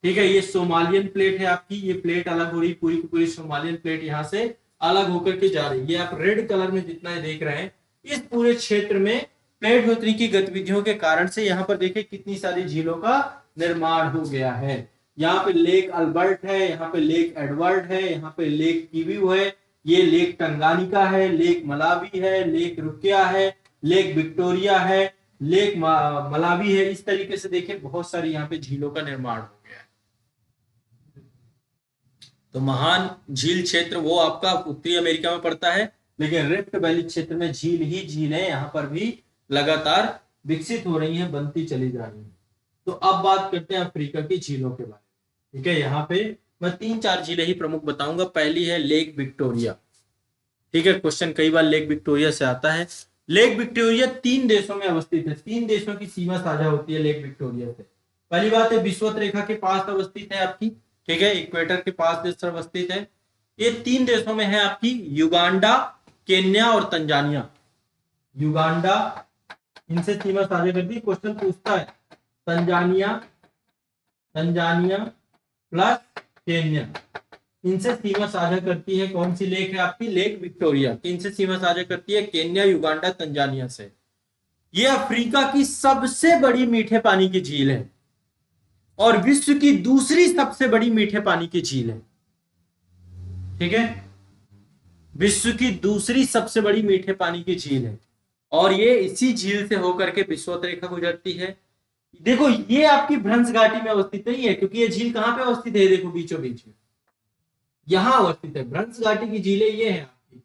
ठीक है, ये सोमालियन प्लेट है आपकी, ये प्लेट अलग हो रही, पूरी की पूरी सोमालियन प्लेट यहाँ से अलग होकर के जा रही है। ये आप रेड कलर में जितना देख रहे हैं, इस पूरे क्षेत्र में प्लेट होतरी की गतिविधियों के कारण से यहाँ पर देखिए कितनी सारी झीलों का निर्माण हो गया है। यहाँ पे लेक अल्बर्ट है, यहाँ पे लेक एडवर्ड है, यहाँ पे लेक किवीयू है, ये लेक टंगानिका है, लेक मलावी है, लेक रुकिया है, लेक विक्टोरिया है, लेक मलावी है। इस तरीके से देखिए बहुत सारी यहाँ पे झीलों का निर्माण हो गया है। तो महान झील क्षेत्र वो आपका उत्तरी अमेरिका में पड़ता है, लेकिन रिफ्ट वैली क्षेत्र में झील ही झील है, यहाँ पर भी लगातार विकसित हो रही हैं, बनती चली जा रही हैं। तो अब बात करते हैं अफ्रीका की झीलों के बारे में। ठीक है, यहाँ पे मैं 3-4 झीलें ही प्रमुख बताऊंगा। पहली है लेक विक्टोरिया। ठीक है, क्वेश्चन कई बार लेक विक्टोरिया से आता है। लेक विक्टोरिया 3 देशों में अवस्थित है, 3 देशों की सीमा साझा होती है लेक विक्टोरिया से। पहली बात है विषुवत रेखा के पास अवस्थित है आपकी, ठीक है, इक्वेटर के पास देश अवस्थित है। ये 3 देशों में है आपकी युगांडा, केन्या और तंजानिया। युगांडा इनसे सीमा साझा करती है। क्वेश्चन पूछता है तंजानिया, तंजानिया प्लस केन्या, इनसे सीमा साझा करती है कौन सी लेक है आपकी? Lake Victoria. इनसे सीमा साझा करती है केन्या, युगांडा, तंजानिया से। ये अफ्रीका की सबसे बड़ी मीठे पानी की झील है और विश्व की दूसरी सबसे बड़ी मीठे पानी की झील है। ठीक है, विश्व की दूसरी सबसे बड़ी मीठे पानी की झील है और ये इसी झील से होकर के विषुवत रेखा गुजरती है। देखो ये आपकी भ्रंश घाटी में अवस्थित नहीं है, क्योंकि ये झील कहां पे अवस्थित है? देखो बीचों बीच में यहां अवस्थित है। भ्रंश घाटी की झीलें ये है आपकी,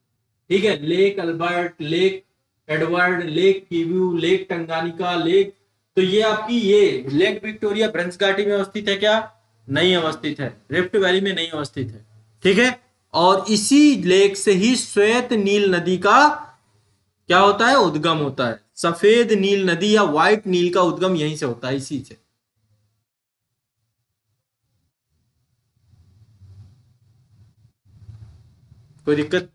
ठीक है, Lake Albert, Lake Edward, Lake Kivu, Lake Tanganyika, lake, तो ये आपकी ये लेक विक्टोरिया भ्रंश घाटी में अवस्थित है क्या? नहीं अवस्थित है, रिफ्ट वैली में नहीं अवस्थित है। ठीक है, और इसी लेक से ही श्वेत नील नदी का क्या होता है? उद्गम होता है। सफेद नील नदी या व्हाइट नील का उद्गम यहीं से होता है, इसी से। कोई दिक्कत?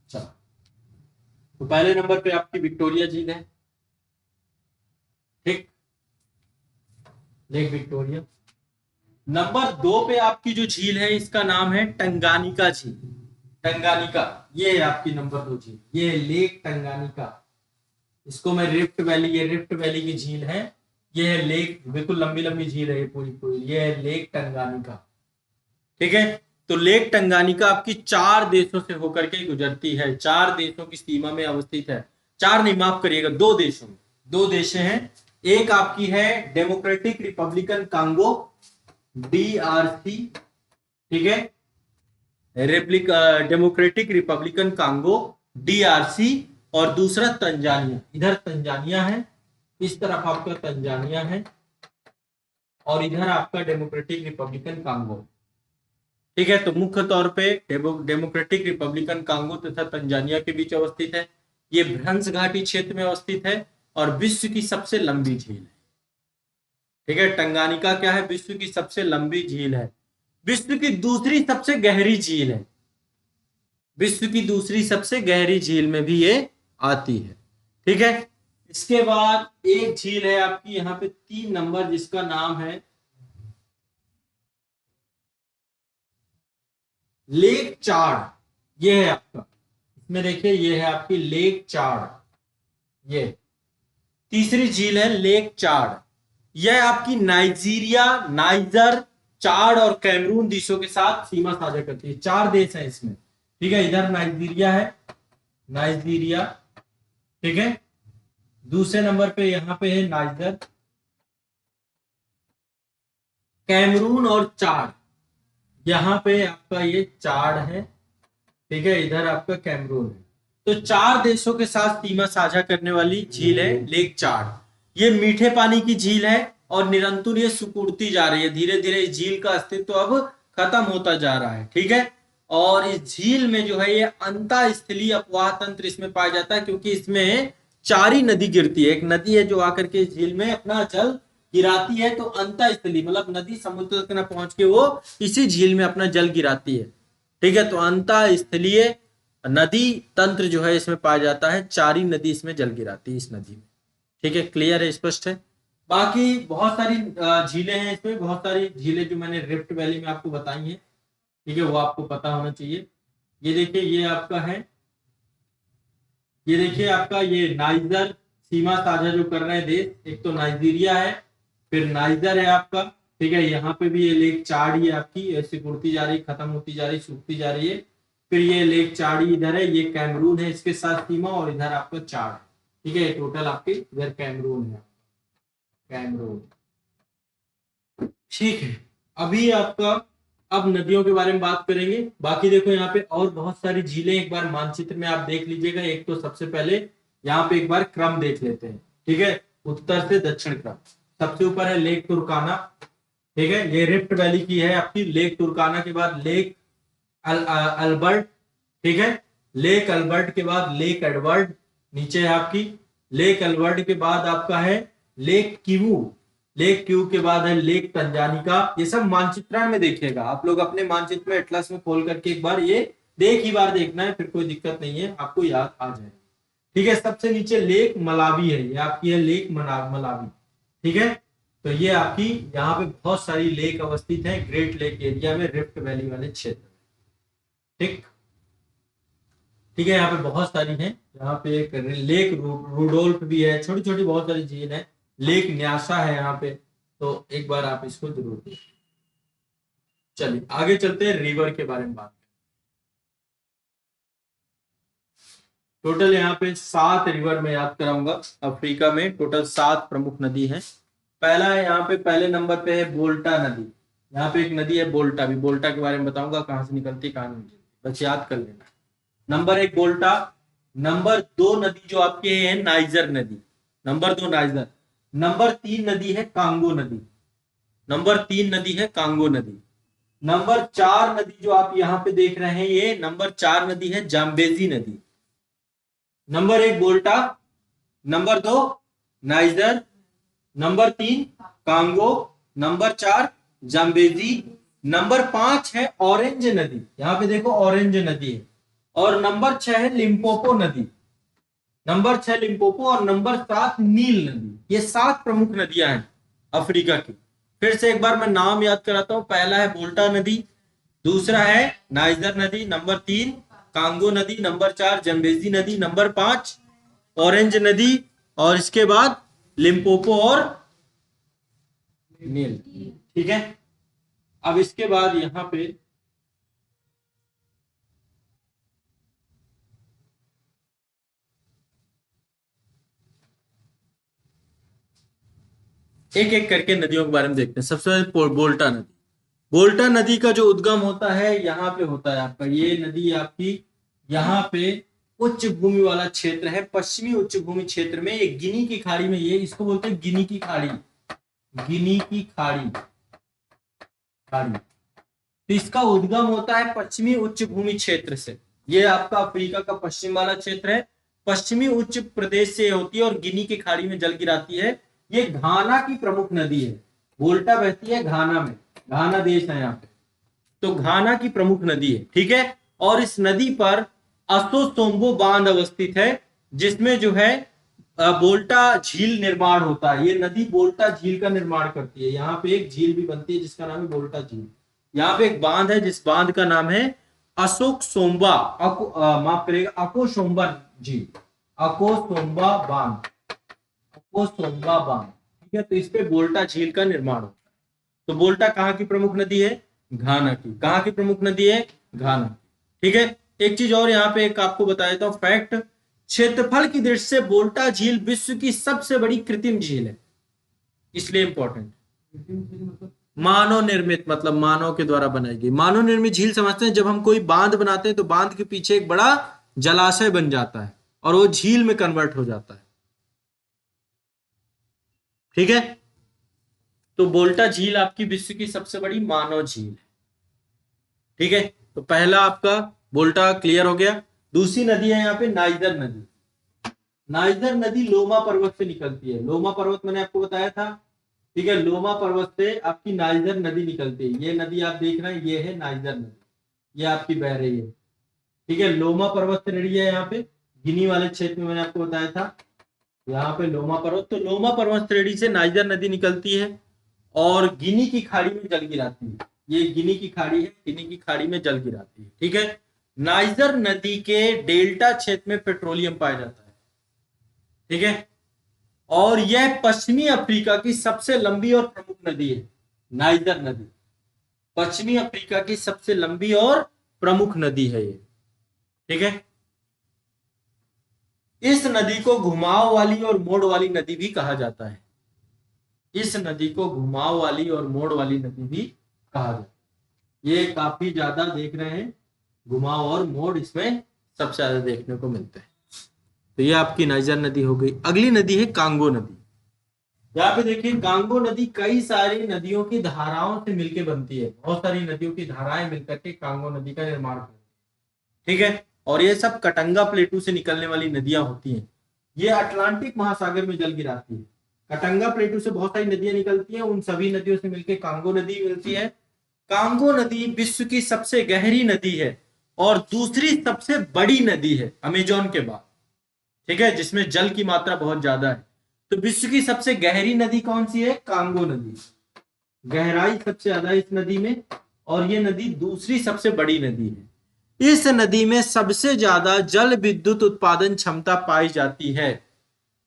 चलो पहले नंबर पे आपकी विक्टोरिया झील है, ठीक, लेक विक्टोरिया। नंबर 2 पे आपकी जो झील है इसका नाम है टंगानिका झील। टंगानिका, ये है आपकी नंबर 2 झील, ये लेक टंगानिका। इसको मैं रिफ्ट वैली, ये रिफ्ट वैली की झील है, ये है लेक, बिल्कुल लंबी लंबी झील है ये पूरी पूरी, ये है लेक टंगानिका, ठीक है। तो लेक टंगानिका आपकी 4 देशों से होकर के गुजरती है, 4 देशों की सीमा में अवस्थित है। 4 नहीं, माफ करिएगा, 2 देशों में, 2 देश हैं। एक आपकी है डेमोक्रेटिक रिपब्लिकन कांगो, DRC, ठीक है, डेमोक्रेटिक रिपब्लिकन कांगो, DRC, और दूसरा तंजानिया, इधर तंजानिया है, इस तरफ आपका तंजानिया है, और इधर आपका डेमोक्रेटिक रिपब्लिकन कांगो, ठीक है। तो मुख्य तौर पे डेमोक्रेटिक रिपब्लिकन कांगो तथा तंजानिया के बीच अवस्थित है। ये भ्रंश घाटी क्षेत्र में अवस्थित है और विश्व की सबसे लंबी झील है, ठीक है। टंगानिका क्या है? विश्व की सबसे लंबी झील है, विश्व की दूसरी सबसे गहरी झील है, विश्व की दूसरी सबसे गहरी झील में भी ये आती है, ठीक है। इसके बाद एक झील है आपकी यहाँ पे 3 नंबर, जिसका नाम है लेक चाड। ये है आपका, इसमें देखिए ये है आपकी लेक चाड। ये तीसरी झील है लेक चाड। यह आपकी नाइजीरिया, नाइजर, चाड और कैमरून देशों के साथ सीमा साझा करती है। 4 देश हैं इसमें, ठीक है। इधर नाइजीरिया है, नाइजीरिया, ठीक है। दूसरे नंबर पे यहां पे है नाइजर, कैमरून और चाड। यहां पे आपका ये चाड है, ठीक है, इधर आपका कैमरून है। तो 4 देशों के साथ सीमा साझा करने वाली झील है लेक चाड। ये मीठे पानी की झील है और निरंतर ये सिकुड़ती जा रही है, धीरे धीरे इस झील का अस्तित्व अब खत्म होता जा रहा है, ठीक है। और इस झील में जो है ये अंतःस्थलीय अपवाह तंत्र इसमें पाया जाता है, क्योंकि इसमें 4 ही नदी गिरती है। एक नदी है जो आकर के इस झील में अपना जल गिराती है, तो अंतःस्थलीय मतलब नदी समुद्र तक न पहुंच के वो इसी झील में अपना जल गिराती है, ठीक है। तो अंतःस्थलीय नदी तंत्र जो है इसमें पाया जाता है, 4 ही नदी इसमें जल गिराती है इस नदी में, ठीक है। क्लियर है, स्पष्ट है। बाकी बहुत सारी झीलें हैं इसमें, बहुत सारी झीलें जो मैंने रिफ्ट वैली में आपको बताई हैं, ठीक है, वो आपको पता होना चाहिए। ये देखिए, ये आपका है, ये देखिए आपका ये नाइजर सीमा साझा जो कर रहे हैं देश, एक तो नाइजीरिया है, फिर नाइजर है आपका, ठीक है। यहाँ पे भी ये लेक चाड ये आपकी ऐसे सिकुड़ती जा रही, खत्म होती जा रही, सूखती जा रही है। फिर ये लेक चाड इधर है, ये कैमरून है इसके साथ सीमा, और इधर आपका चाड, ठीक है। टोटल आपकी इधर कैमरून है, कैमरून, ठीक है। अभी आपका अब नदियों के बारे में बात करेंगे। बाकी देखो यहाँ पे और बहुत सारी झीलें एक बार मानचित्र में आप देख लीजिएगा। एक तो सबसे पहले यहाँ पे एक बार क्रम देख लेते हैं, ठीक है, उत्तर से दक्षिण क्रम। सबसे ऊपर है लेक तुर्काना, ठीक है, ये रिफ्ट वैली की है आपकी। लेक तुर्काना के बाद लेक अल्बर्ट, ठीक है, लेक अल्बर्ट के बाद लेक एडवर्ड नीचे है आपकी। लेक अल्बर्ट के बाद आपका है लेक किवू, लेक क्यू के बाद है लेक तंजानिका। ये सब मानचित्रण में देखिएगा आप लोग, अपने मानचित्र में एटलस में खोल करके एक बार ये ही बार देखना है, फिर कोई दिक्कत नहीं है, आपको याद आ जाए, ठीक है। सबसे नीचे लेक मलावी है, ये आपकी है लेक मलावी, ठीक है। तो ये आपकी यहाँ पे बहुत सारी लेक अवस्थित है ग्रेट लेक एरिया में, रिफ्ट वैली वाले क्षेत्र में, ठीक, ठीक है। यहाँ पे बहुत सारी है, यहाँ पे एक लेक रूडोल्फ भी है, छोटी छोटी बहुत सारी झील है। लेक न्यासा है यहाँ पे, तो एक बार आप इसको जरूर देखें। चलिए आगे चलते हैं, रिवर के बारे में बात। टोटल यहाँ पे 7 रिवर में याद कराऊंगा। अफ्रीका में टोटल 7 प्रमुख नदी है। पहला है यहाँ पे, पहले नंबर पे है बोल्टा नदी। यहाँ पे एक नदी है बोल्टा, भी बोल्टा के बारे में बताऊंगा, कहाँ से निकलती है कहाँ नहीं निकलती, बस याद कर लेना। Number 1 Volta. नंबर 2 नदी जो आपके है नाइजर नदी, नंबर 2 नाइजर। नंबर 3 नदी है कांगो नदी, नंबर 3 नदी है कांगो नदी। नंबर 4 नदी जो आप यहाँ पे देख रहे हैं, ये नंबर 4 नदी है जाम्बेजी नदी। Number 1 Volta, number 2 Niger, number 3 Congo, number 4 Zambezi, number 5 है ऑरेंज नदी, यहाँ पे देखो ऑरेंज नदी है, और नंबर 6 है लिम्पोपो नदी। नंबर 6 लिम्पोपो और नंबर 7 नील नदी। ये 7 प्रमुख नदियां हैं अफ्रीका की। फिर से एक बार मैं नाम याद कराता हूं। पहला है वोल्टा नदी, दूसरा है नाइजर नदी, नंबर 3 कांगो नदी, नंबर 4 जम्बेजी नदी, नंबर 5 ऑरेंज नदी, और इसके बाद लिम्पोपो और नील। ठीक है, अब इसके बाद यहां पे एक एक करके नदियों के बारे में देखते हैं। सबसे पहले बोल्टा नदी। बोल्टा नदी का जो उद्गम होता है यहाँ पे होता है आपका, ये नदी आपकी यहाँ पे उच्च भूमि वाला क्षेत्र है, पश्चिमी उच्च भूमि क्षेत्र में, एक गिनी की खाड़ी में, ये इसको बोलते हैं गिनी की खाड़ी। गिनी की खाड़ी खाड़ी तो इसका उद्गम होता है पश्चिमी उच्च भूमि क्षेत्र से। ये आपका अफ्रीका का पश्चिम वाला क्षेत्र है, पश्चिमी उच्च प्रदेश से होती है और गिनी की खाड़ी में जल गिराती है। ये घाना की प्रमुख नदी है। वोल्टा बहती है घाना में, घाना देश है यहाँ पे, तो घाना की प्रमुख नदी है। ठीक है, और इस नदी पर असोसोम्बो बांध अवस्थित है, जिसमें जो है बोल्टा झील निर्माण होता है। ये नदी बोल्टा झील का निर्माण करती है। यहाँ पे एक झील भी बनती है जिसका नाम है बोल्टा झील। यहाँ पे एक बांध है जिस बांध का नाम है अशोक सोम्बा, माफ करेगा, अकोसोम्बा झील, अकोसोम्बा बांध, अकोसोम्बा बांध। ठीक है, तो इस पे बोल्टा झील का निर्माण होता है। तो बोल्टा कहाँ की प्रमुख नदी है? घाना की। कहाँ की प्रमुख नदी है? घाना। ठीक है, एक चीज और यहाँ पे एक आपको बता देता हूँ फैक्ट। क्षेत्रफल की दृष्टि से बोल्टा झील विश्व की सबसे बड़ी कृत्रिम झील है, इसलिए इंपॉर्टेंट। मानव निर्मित मतलब मानव के द्वारा बनाई गई। मानव निर्मित झील समझते हैं जब हम कोई बांध बनाते हैं तो बांध के पीछे एक बड़ा जलाशय बन जाता है और वो झील में कन्वर्ट हो जाता है। ठीक है, तो बोल्टा झील आपकी विश्व की सबसे बड़ी मानव झील है। ठीक है, तो पहला आपका बोल्टा क्लियर हो गया। दूसरी नदी है यहाँ पे नाइजर नदी। नाइजर नदी लोमा पर्वत से निकलती है। लोमा पर्वत मैंने आपको बताया था। ठीक है, लोमा पर्वत से आपकी नाइजर नदी निकलती है। ये नदी आप देख रहे हैं, ये है नाइजर नदी, ये आपकी बह रही है। ठीक है, लोमा पर्वत से रही है यहाँ पे, गिनी वाले क्षेत्र में मैंने आपको बताया था, यहाँ पे लोमा पर्वत। तो लोमा पर्वत श्रेणी से नाइजर नदी निकलती है और गिनी की खाड़ी में जल गिराती है। ये गिनी की खाड़ी है, गिनी की खाड़ी में जल गिराती है। ठीक है, नाइजर नदी के डेल्टा क्षेत्र में पेट्रोलियम पाया जाता है। ठीक है, और यह पश्चिमी अफ्रीका की सबसे लंबी और प्रमुख नदी है। नाइजर नदी पश्चिमी अफ्रीका की सबसे लंबी और प्रमुख नदी है ये। ठीक है, इस नदी को घुमाव वाली और मोड़ वाली नदी भी कहा जाता है। इस नदी को घुमाव वाली और मोड़ वाली नदी भी कहा जाता है। ये काफी ज्यादा देख रहे हैं, घुमाव और मोड़ इसमें सबसे ज्यादा देखने को मिलते हैं। तो ये आपकी नाइजर नदी हो गई। अगली नदी है कांगो नदी। यहाँ पे देखिए, कांगो नदी कई सारी नदियों की धाराओं से मिलकर बनती है। बहुत सारी नदियों की धाराएं मिलकर के कांगो नदी का निर्माण करती है। ठीक है, और ये सब कटंगा प्लेटू से निकलने वाली नदियां होती हैं। ये अटलांटिक महासागर में जल गिराती है। कटंगा प्लेटू से बहुत सारी नदियां निकलती हैं, उन सभी नदियों से मिलकर कांगो नदी मिलती है। कांगो नदी विश्व की सबसे गहरी नदी है और दूसरी सबसे बड़ी नदी है अमेजोन के बाद। ठीक है, जिसमें जल की मात्रा बहुत ज्यादा है। तो विश्व की सबसे गहरी नदी कौन सी है? कांगो नदी। गहराई सबसे ज्यादा इस नदी में, और ये नदी दूसरी सबसे बड़ी नदी है। इस नदी में सबसे ज्यादा जल विद्युत उत्पादन क्षमता पाई जाती है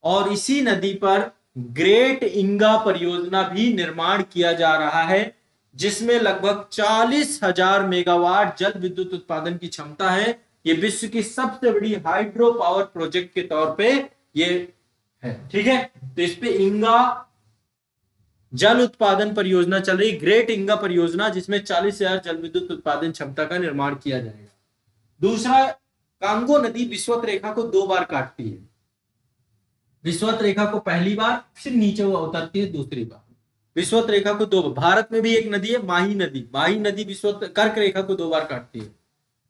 और इसी नदी पर ग्रेट इंगा परियोजना भी निर्माण किया जा रहा है, जिसमें लगभग 40,000 मेगावाट जल विद्युत उत्पादन की क्षमता है। ये विश्व की सबसे बड़ी हाइड्रो पावर प्रोजेक्ट के तौर पे ये है। ठीक है, तो इस पे इंगा जल उत्पादन परियोजना चल रही, ग्रेट इंगा परियोजना, जिसमें 40,000 जल विद्युत उत्पादन क्षमता का निर्माण किया जाएगा। दूसरा, कांगो नदी विषुवत रेखा को 2 बार काटती है। विषुवत रेखा को पहली बार, फिर नीचे वो उतरती है दूसरी बार। विषुवत रेखा को 2 बार। भारत में भी एक नदी है माही नदी। माही नदी विषुवत कर्क रेखा को 2 बार काटती है।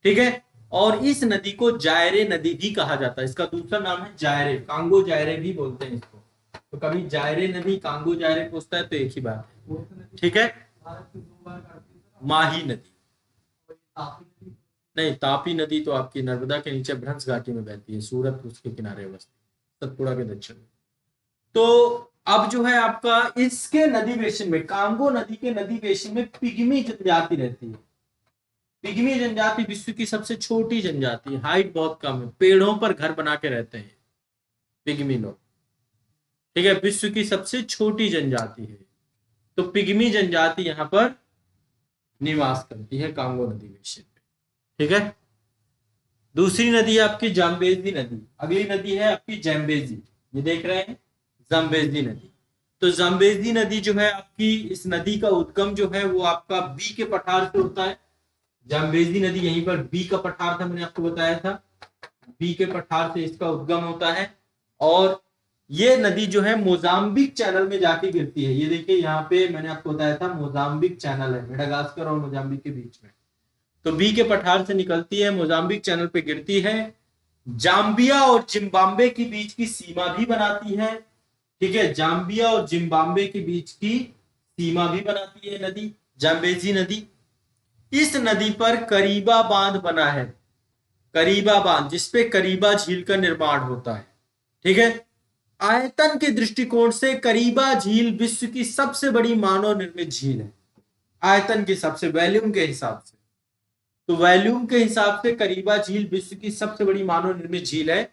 ठीक है, और इस नदी को जायरे नदी भी कहा जाता है। इसका दूसरा नाम है जायरे, कांगो जायरे भी बोलते हैं इसको। तो कभी जायरे नदी, कांगो जायरे पूछता है तो एक ही बात है। ठीक है, माही नदी नहीं, तापी नदी तो आपकी नर्मदा के नीचे भ्रंश घाटी में बहती है, सूरत उसके किनारे बसती है। सतपुड़ा के दक्षिण में। तो अब जो है आपका इसके नदी बेसिन में, कांगो नदी के नदी बेसिन में पिग्मी जनजाति रहती है। पिग्मी जनजाति विश्व की सबसे छोटी जनजाति है, हाइट बहुत कम है, पेड़ों पर घर बना के रहते हैं पिग्मी लोग। ठीक है, विश्व की सबसे छोटी जनजाति है। तो पिग्मी जनजाति यहाँ पर निवास करती है कांगो नदी बेसिन में। ठीक है, दूसरी नदी है आपकी जाम्बेजी नदी। अगली नदी है आपकी जैम्बेजी, ये देख रहे हैं जाम्बेजी नदी। तो जाम्बेजी नदी जो है आपकी, इस नदी का उद्गम जो है वो आपका बी के पठार से होता है। जाम्बेजी नदी यहीं पर बी का पठार था, मैंने आपको बताया था, बी के पठार से इसका उद्गम होता है। और ये नदी जो है मोजाम्बिक चैनल में जाके गिरती है। ये देखिए यहाँ पे मैंने आपको बताया था मोजाम्बिक चैनल है, मेडागास्कर और मोजाम्बिक के बीच में। तो बी के पठार से निकलती है, मोजाम्बिक चैनल पे गिरती है, जाम्बिया और जिम्बाब्वे के बीच की सीमा भी बनाती है। ठीक है, जाम्बिया और जिम्बाब्वे के बीच की सीमा भी बनाती है नदी जाम्बेजी नदी। इस नदी पर करीबा बांध बना है, करीबा बांध, जिसपे करीबा झील का निर्माण होता है। ठीक है, आयतन के दृष्टिकोण से करीबा झील विश्व की सबसे बड़ी मानव निर्मित झील है। आयतन के हिसाब से, वॉल्यूम के हिसाब से, तो वॉल्यूम के हिसाब से करीबा झील विश्व की सबसे बड़ी मानव निर्मित झील है।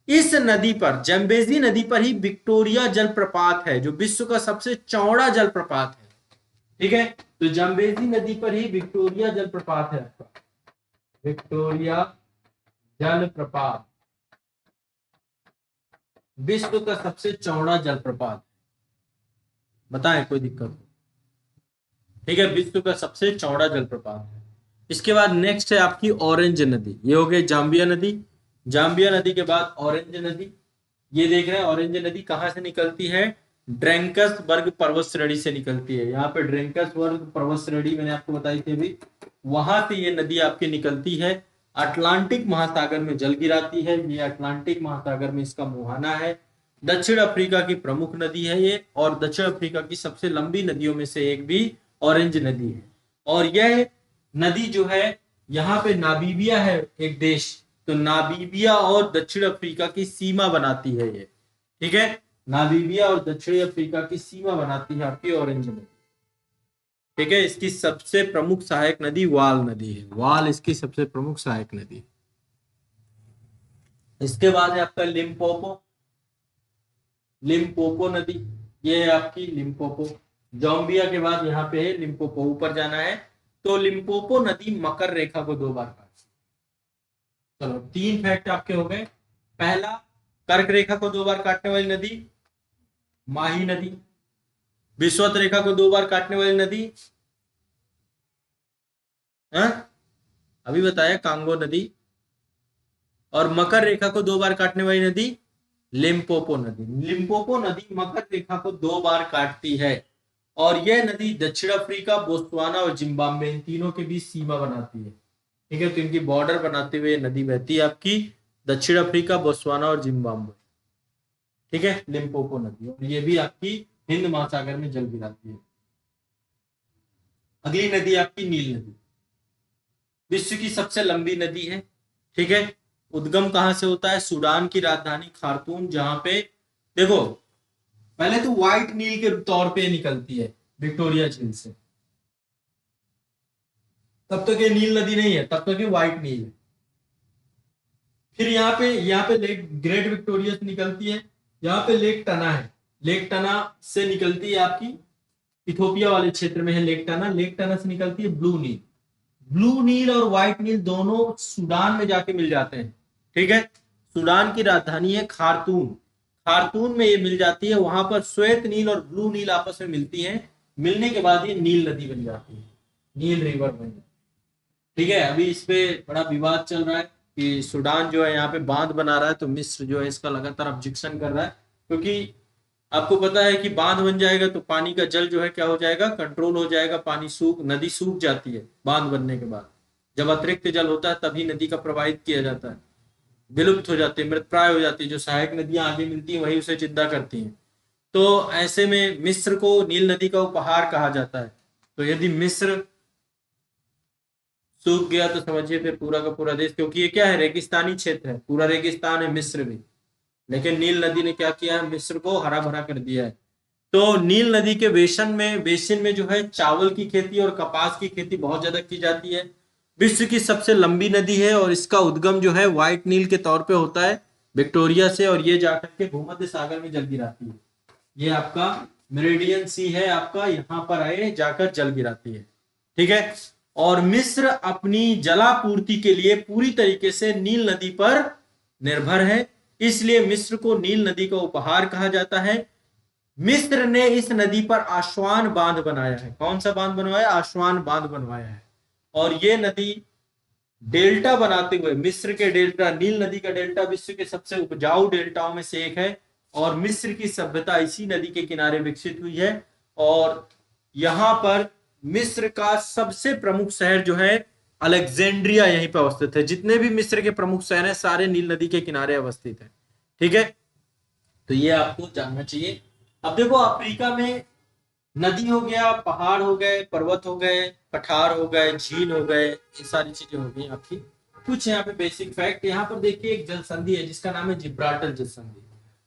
इस नदी पर, जम्बेजी नदी पर ही विक्टोरिया जलप्रपात है, जो विश्व का सबसे चौड़ा जलप्रपात है। ठीक है, तो जम्बेजी नदी पर ही विक्टोरिया जलप्रपात है आपका, विक्टोरिया जलप्रपात विश्व का सबसे चौड़ा जलप्रपात। बताएं कोई दिक्कत हो? ठीक है, विश्व का सबसे चौड़ा जलप्रपात है। इसके बाद नेक्स्ट है आपकी ऑरेंज नदी। ये हो गई जाम्बिया नदी। जाम्बिया नदी के बाद ऑरेंज नदी। ये देख रहे हैं ऑरेंज नदी कहां से निकलती है? ड्रैंकस वर्ग पर्वत श्रेणी से निकलती है। यहाँ पे ड्रैंकस वर्ग पर्वत श्रेणी मैंने आपको बताई थी अभी, वहां से ये नदी आपकी निकलती है, अटलांटिक महासागर में जल गिराती है। ये अटलांटिक महासागर में इसका मुहाना है। दक्षिण अफ्रीका की प्रमुख नदी है ये, और दक्षिण अफ्रीका की सबसे लंबी नदियों में से एक भी ऑरेंज नदी है। और यह नदी जो है, यहाँ पे नामीबिया है एक देश, तो नामीबिया और दक्षिण अफ्रीका की सीमा बनाती है ये। ठीक है, नामीबिया और दक्षिण अफ्रीका की सीमा बनाती है आपकी ऑरेंज नदी। ठीक है, इसकी सबसे प्रमुख सहायक नदी वाल नदी है। वाल इसकी सबसे प्रमुख सहायक नदी है। इसके बाद है आपका लिम्पोपो, लिम्पोपो नदी। ये है आपकी लिम्पोपो। जाम्बिया के बाद यहाँ पे है लिम्पोपो, ऊपर जाना है। तो लिम्पोपो नदी मकर रेखा को 2 बार काटती है। चलो 3 फैक्ट आपके हो गए। पहला, कर्क रेखा को 2 बार काटने वाली नदी माही नदी। विषुवत रेखा को 2 बार काटने वाली नदी, अभी बताया, कांगो नदी। और मकर रेखा को 2 बार काटने वाली नदी लिम्पोपो नदी। लिम्पोपो नदी मकर रेखा को 2 बार काटती है, और यह नदी दक्षिण अफ्रीका, बोत्सवाना और जिम्बाब्वे, इन तीनों के बीच सीमा बनाती है। ठीक है, तो इनकी बॉर्डर बनाते हुए नदी बहती है आपकी दक्षिण अफ्रीका, बोत्सवाना और जिम्बाब्वे। ठीक है, लिम्पोपो नदी, और ये भी आपकी हिंद महासागर में जल गिराती है। अगली नदी आपकी नील नदी, विश्व की सबसे लंबी नदी है। ठीक है, उद्गम कहां से होता है? सूडान की राजधानी खार्तूम, जहां पे देखो पहले तो व्हाइट नील के तौर पे निकलती है विक्टोरिया झील से, तब तक ये नील नदी नहीं है, तब तक ये व्हाइट नील है। फिर यहाँ पे लेक ग्रेट विक्टोरिया से निकलती है। यहाँ पे लेक टना है, लेक टना से निकलती है आपकी, इथोपिया वाले क्षेत्र में है लेक टना। लेक टना से निकलती है ब्लू नील। ब्लू नील और व्हाइट नील दोनों सूडान में जाके मिल जाते हैं। ठीक है, सूडान की राजधानी है खार्तूम, खार्तूम में ये मिल जाती है। वहां पर श्वेत नील और ब्लू नील आपस में मिलती हैं, मिलने के बाद ये नील नदी बन जाती है, नील रिवर बन जाती है। ठीक है, अभी इस पे बड़ा विवाद चल रहा है कि सूडान जो है यहाँ पे बांध बना रहा है, तो मिस्र जो है इसका लगातार ऑब्जेक्शन कर रहा है, क्योंकि आपको पता है कि बांध बन जाएगा तो पानी का जल जो है क्या हो जाएगा? कंट्रोल हो जाएगा, पानी नदी सूख जाती है बांध बनने के बाद। जब अतिरिक्त जल होता है तभी नदी का प्रवाहित किया जाता है, विलुप्त हो जाती है, मृतप्राय हो जाती है। जो सहायक नदियां आगे मिलती हैं वही उसे जिंदा करती हैं। तो ऐसे में मिस्र को नील नदी का उपहार कहा जाता है। तो यदि मिस्र सूख गया तो समझिए फिर पूरा का पूरा देश, क्योंकि ये क्या है? रेगिस्तानी क्षेत्र है, पूरा रेगिस्तान है मिस्र भी। लेकिन नील नदी ने क्या किया है, मिस्र को हरा भरा कर दिया है। तो नील नदी के बेसिन में जो है चावल की खेती और कपास की खेती बहुत ज्यादा की जाती है। विश्व की सबसे लंबी नदी है और इसका उद्गम जो है व्हाइट नील के तौर पे होता है विक्टोरिया से, और ये जाकर के भूमध्य सागर में जल गिराती है। ये आपका मेरिडियन सी है आपका, यहाँ पर आए जाकर जल गिराती है। ठीक है। और मिस्र अपनी जलापूर्ति के लिए पूरी तरीके से नील नदी पर निर्भर है, इसलिए मिस्र को नील नदी का उपहार कहा जाता है। मिस्र ने इस नदी पर आस्वान बांध बनाया है। कौन सा बांध बनवाया? आस्वान बांध बनवाया है। और ये नदी डेल्टा बनाते हुए, मिस्र के डेल्टा, नील नदी का डेल्टा विश्व के सबसे उपजाऊ डेल्टाओं में से एक है, और मिस्र की सभ्यता इसी नदी के किनारे विकसित हुई है। और यहां पर मिस्र का सबसे प्रमुख शहर जो है अलेक्जेंड्रिया यहीं पर अवस्थित है। जितने भी मिस्र के प्रमुख शहर हैं सारे नील नदी के किनारे अवस्थित है। ठीक है, तो ये आपको जानना चाहिए। अब देखो, अफ्रीका में नदी हो गया, पहाड़ हो गए, पर्वत हो गए, पठार हो गए, झील हो गए, ये सारी चीजें हो गई आपकी। कुछ यहाँ पे बेसिक फैक्ट, यहाँ पर देखिए एक जल संधि है जिसका नाम है जिब्राल्टर जल संधि।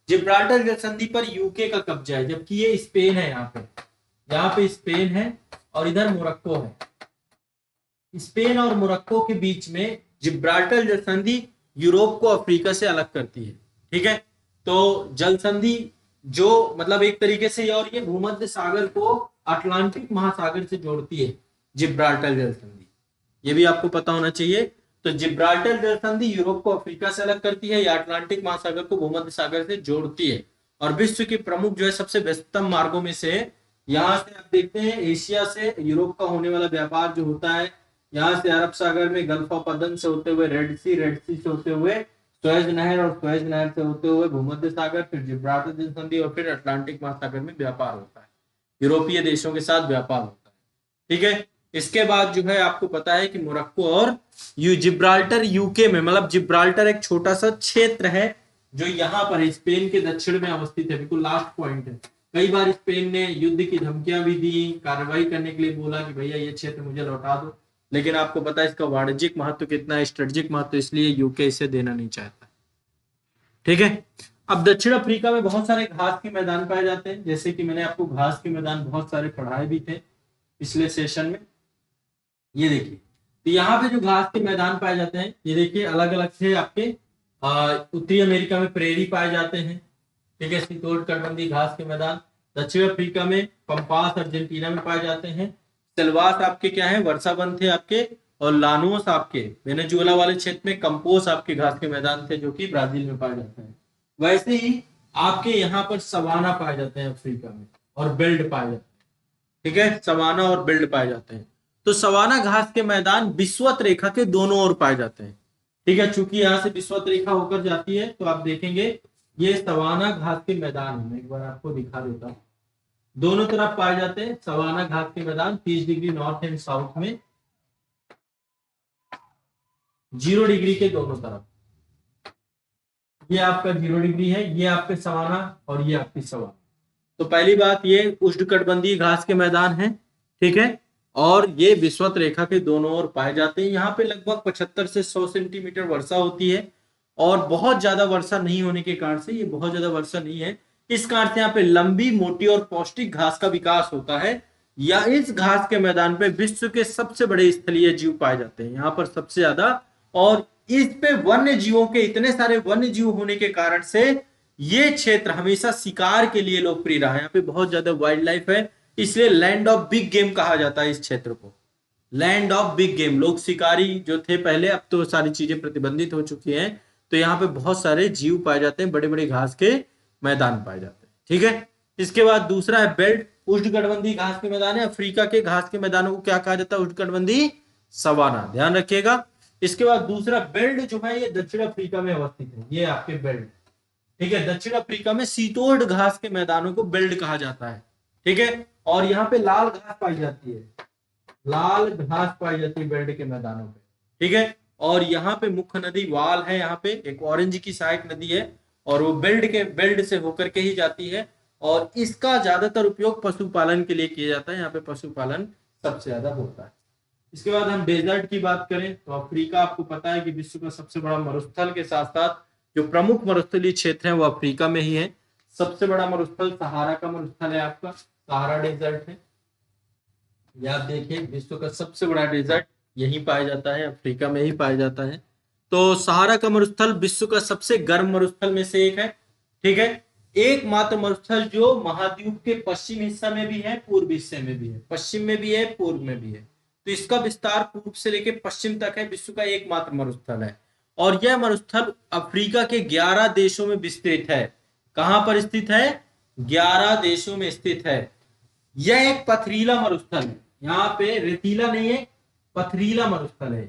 जिब्राल्टर जल संधि पर यूके का कब्जा है, जबकि ये स्पेन है। यहाँ पे स्पेन है और इधर मोरक्को है। स्पेन और मोरक्को के बीच में जिब्राल्टर जल संधि यूरोप को अफ्रीका से अलग करती है। ठीक है, तो जल संधि जो मतलब एक तरीके से, और ये भूमध्य सागर को अटलांटिक महासागर से जोड़ती है, जिब्राल्टर जल संधि। ये भी आपको पता होना चाहिए। तो जिब्राल्टर जल संधि यूरोप को अफ्रीका से अलग करती है, या अटलांटिक महासागर को भूमध्य सागर से जोड़ती है। और विश्व के प्रमुख जो है सबसे व्यस्ततम मार्गों में से, यहाँ से आप देखते हैं एशिया से यूरोप का होने वाला व्यापार जो होता है, यहाँ से अरब सागर में गल्फ ऑफ अदन से होते हुए रेड सी से होते हुए सुएज नहर, और सुएज नहर से होते हुए भूमध्य सागर, फिर जिब्राल्टर जल संधि, और फिर अटलांटिक महासागर में व्यापार होता है, यूरोपीय देशों के साथ व्यापार होता है। ठीक है, इसके बाद जो है आपको पता है कि मोरक्को और जिब्राल्टर यूके में, मतलब जिब्राल्टर एक छोटा सा क्षेत्र है जो यहाँ पर है, स्पेन के दक्षिण में अवस्थित है। बिल्कुल लास्ट पॉइंट है। कई बार स्पेन ने युद्ध की धमकियां भी दी, कार्रवाई करने के लिए बोला कि भैया ये क्षेत्र मुझे लौटा दो, लेकिन आपको पता है इसका वाणिज्यिक महत्व कितना है, स्ट्रेटेजिक महत्व, इसलिए यूके इसे देना नहीं चाहता। ठीक है, अब दक्षिण अफ्रीका में बहुत सारे घास के मैदान पाए जाते हैं, जैसे कि मैंने आपको घास के मैदान बहुत सारे पढ़ाए भी थे पिछले सेशन में। ये देखिए, तो यहाँ पे जो घास के मैदान पाए जाते हैं, ये देखिए अलग अलग से आपके उत्तरी अमेरिका में प्रेरी पाए जाते हैं। ठीक है, शीतोष्णकटिबंधीय घास के मैदान दक्षिण अफ्रीका में पंपास अर्जेंटीना में पाए जाते हैं। सेल्वास आपके क्या है, वर्षा वन थे आपके, और लानोस आपके वेनेजुएला वाले क्षेत्र में, कंपोस आपके घास के मैदान थे जो कि ब्राजील में पाए जाते हैं। वैसे ही आपके यहाँ पर सवाना पाए जाते हैं अफ्रीका में, और बेल्ट पाए जाते हैं। ठीक है, सवाना और बेल्ट पाए जाते हैं। तो सवाना घास के मैदान विषुवत रेखा के दोनों ओर पाए जाते हैं। ठीक है, चूंकि यहाँ से विषुवत रेखा होकर जाती है, तो आप देखेंगे ये सवाना घास के मैदान है। मैं एक बार आपको दिखा देता हूँ, दोनों तरफ पाए जाते हैं सवाना घास के मैदान, 30 डिग्री नॉर्थ एंड साउथ में, 0 डिग्री के दोनों तरफ। ये आपका 0 डिग्री है, ये आपके सवाना और ये आपकी सवाना। तो पहली बात, ये उष्णकटिबंधीय घास के मैदान है। ठीक है, और ये विषुवत रेखा के दोनों ओर पाए जाते हैं। यहाँ पे लगभग 75 से 100 सेंटीमीटर वर्षा होती है, और बहुत ज्यादा वर्षा नहीं होने के कारण से, ये बहुत ज्यादा वर्षा नहीं है, इस कारण से यहाँ पे लंबी, मोटी और पौष्टिक घास का विकास होता है। या इस घास के मैदान पे विश्व के सबसे बड़े स्थलीय जीव पाए जाते हैं, यहाँ पर सबसे ज्यादा। और इस पे वन्य जीवों के, इतने सारे वन्य जीव होने के कारण से ये क्षेत्र हमेशा शिकार के लिए लोकप्रिय रहा है। यहाँ पे बहुत ज्यादा वाइल्ड लाइफ है, इसलिए लैंड ऑफ बिग गेम कहा जाता है इस क्षेत्र को, लैंड ऑफ बिग गेम। लोग शिकारी जो थे पहले, अब तो सारी चीजें प्रतिबंधित हो चुकी हैं, तो यहाँ पे बहुत सारे जीव पाए जाते हैं, बड़े बड़े घास के मैदान पाए जाते हैं। ठीक है, इसके बाद दूसरा है बेल्ट, उष्णकटिबंधीय घास के मैदान है। अफ्रीका के घास के मैदानों को क्या कहा जाता है? उष्णकटिबंधीय सवाना, ध्यान रखिएगा। इसके बाद दूसरा बेल्ट जो है, ये दक्षिण अफ्रीका में अवस्थित है, ये आपके बेल्ट। ठीक है, दक्षिण अफ्रीका में शीतोष्ण घास के मैदानों को बेल्ट कहा जाता है। ठीक है, और यहाँ पे लाल घास पाई जाती है, लाल घास पाई जाती है बेल्ट के मैदानों पे। ठीक है, और यहाँ पे मुख्य नदी वाल है, यहाँ पे एक ऑरेंज की सहायक नदी है, और वो बेल्ट से होकर के ही जाती है, और इसका ज्यादातर उपयोग पशुपालन के लिए किया जाता है। यहाँ पे पशुपालन सबसे ज्यादा होता है। इसके बाद हम डेजर्ट की बात करें तो अफ्रीका आपको पता है कि विश्व का सबसे बड़ा मरुस्थल के साथ साथ जो प्रमुख मरुस्थलीय क्षेत्र है वो अफ्रीका में ही है। सबसे बड़ा मरुस्थल सहारा का मरुस्थल है आपका, सहारा डेजर्ट है। ये आप देखिए विश्व का सबसे बड़ा डेजर्ट यही पाया जाता है, अफ्रीका में ही पाया जाता है। तो सहारा का मरुस्थल विश्व का सबसे गर्म मरुस्थल में से एक है। ठीक है, एकमात्र मरुस्थल जो महाद्वीप के पश्चिम हिस्सा में भी है, पूर्व हिस्से में भी है, पश्चिम में भी है, पूर्व में भी है। तो इसका विस्तार पूर्व से लेकर पश्चिम तक है, विश्व का एकमात्र मरुस्थल है। और यह मरुस्थल अफ्रीका के 11 देशों में विस्तृत है। कहां पर स्थित है? 11 देशों में स्थित है। यह एक पथरीला मरुस्थल है, यहाँ पे रेतीला नहीं है, पथरीला मरुस्थल है,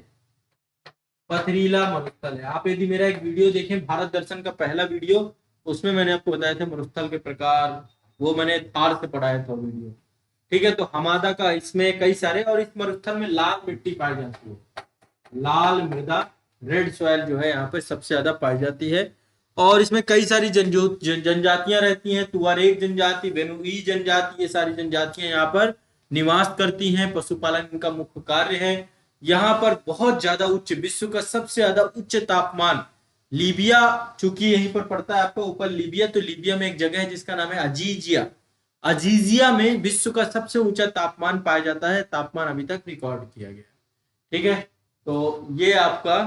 पथरीला मरुस्थल है। आप यदि मेरा एक वीडियो देखें, भारत दर्शन का पहला वीडियो, उसमें मैंने आपको बताया था मरुस्थल के प्रकार, वो मैंने थार से पढ़ाया था वीडियो। ठीक है, तो हमादा का इसमें कई सारे, और इस मरुस्थल में लाल मिट्टी पाई जाती है, लाल मृदा, रेड सॉइल जो है यहाँ पे सबसे ज्यादा पाई जाती है। और इसमें कई सारी जनजातियां रहती हैं, तुआरेग जनजाति, बेनुई जनजाति, ये सारी जनजातियां यहाँ पर निवास करती हैं। पशुपालन इनका मुख्य कार्य है। यहाँ पर बहुत ज्यादा उच्च, विश्व का सबसे ज्यादा उच्च तापमान, लीबिया चूंकि यहीं पर पड़ता है आपको ऊपर लीबिया, तो लीबिया में एक जगह है जिसका नाम है अजीजिया, अजीजिया में विश्व का सबसे ऊंचा तापमान पाया जाता है, तापमान अभी तक रिकॉर्ड किया गया। ठीक है, तो ये आपका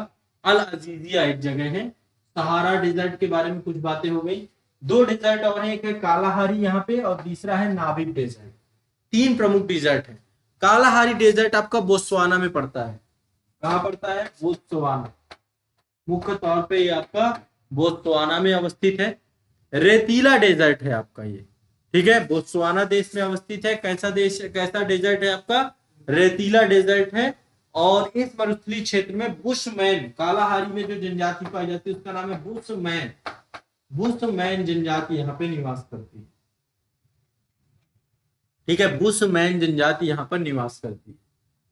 अल अजीजिया एक जगह है। सहारा डेजर्ट के बारे में कुछ बातें हो गई। दो डेजर्ट और हैं, एक है कालाहारी यहाँ पे और तीसरा है नाबिब डेजर्ट। तीन प्रमुख डेजर्ट है। कालाहारी डेजर्ट आपका बोत्सवाना में पड़ता है। कहाँ पड़ता है? बोत्सवाना, मुख्य तौर पे ये आपका बोत्सवाना में अवस्थित है। रेतीला डेजर्ट है आपका ये। ठीक है, बोत्सवाना देश में अवस्थित है। कैसा देश, कैसा डेजर्ट है आपका? रेतीला डेजर्ट है। और इस मरुस्थलीय क्षेत्र में बुशमैन, कालाहारी में जो जनजाति पाई जाती है उसका नाम है बुशमैन, बुशमैन जनजाति यहाँ पे निवास करती है। ठीक है, बुशमैन जनजाति यहाँ पर निवास करती है।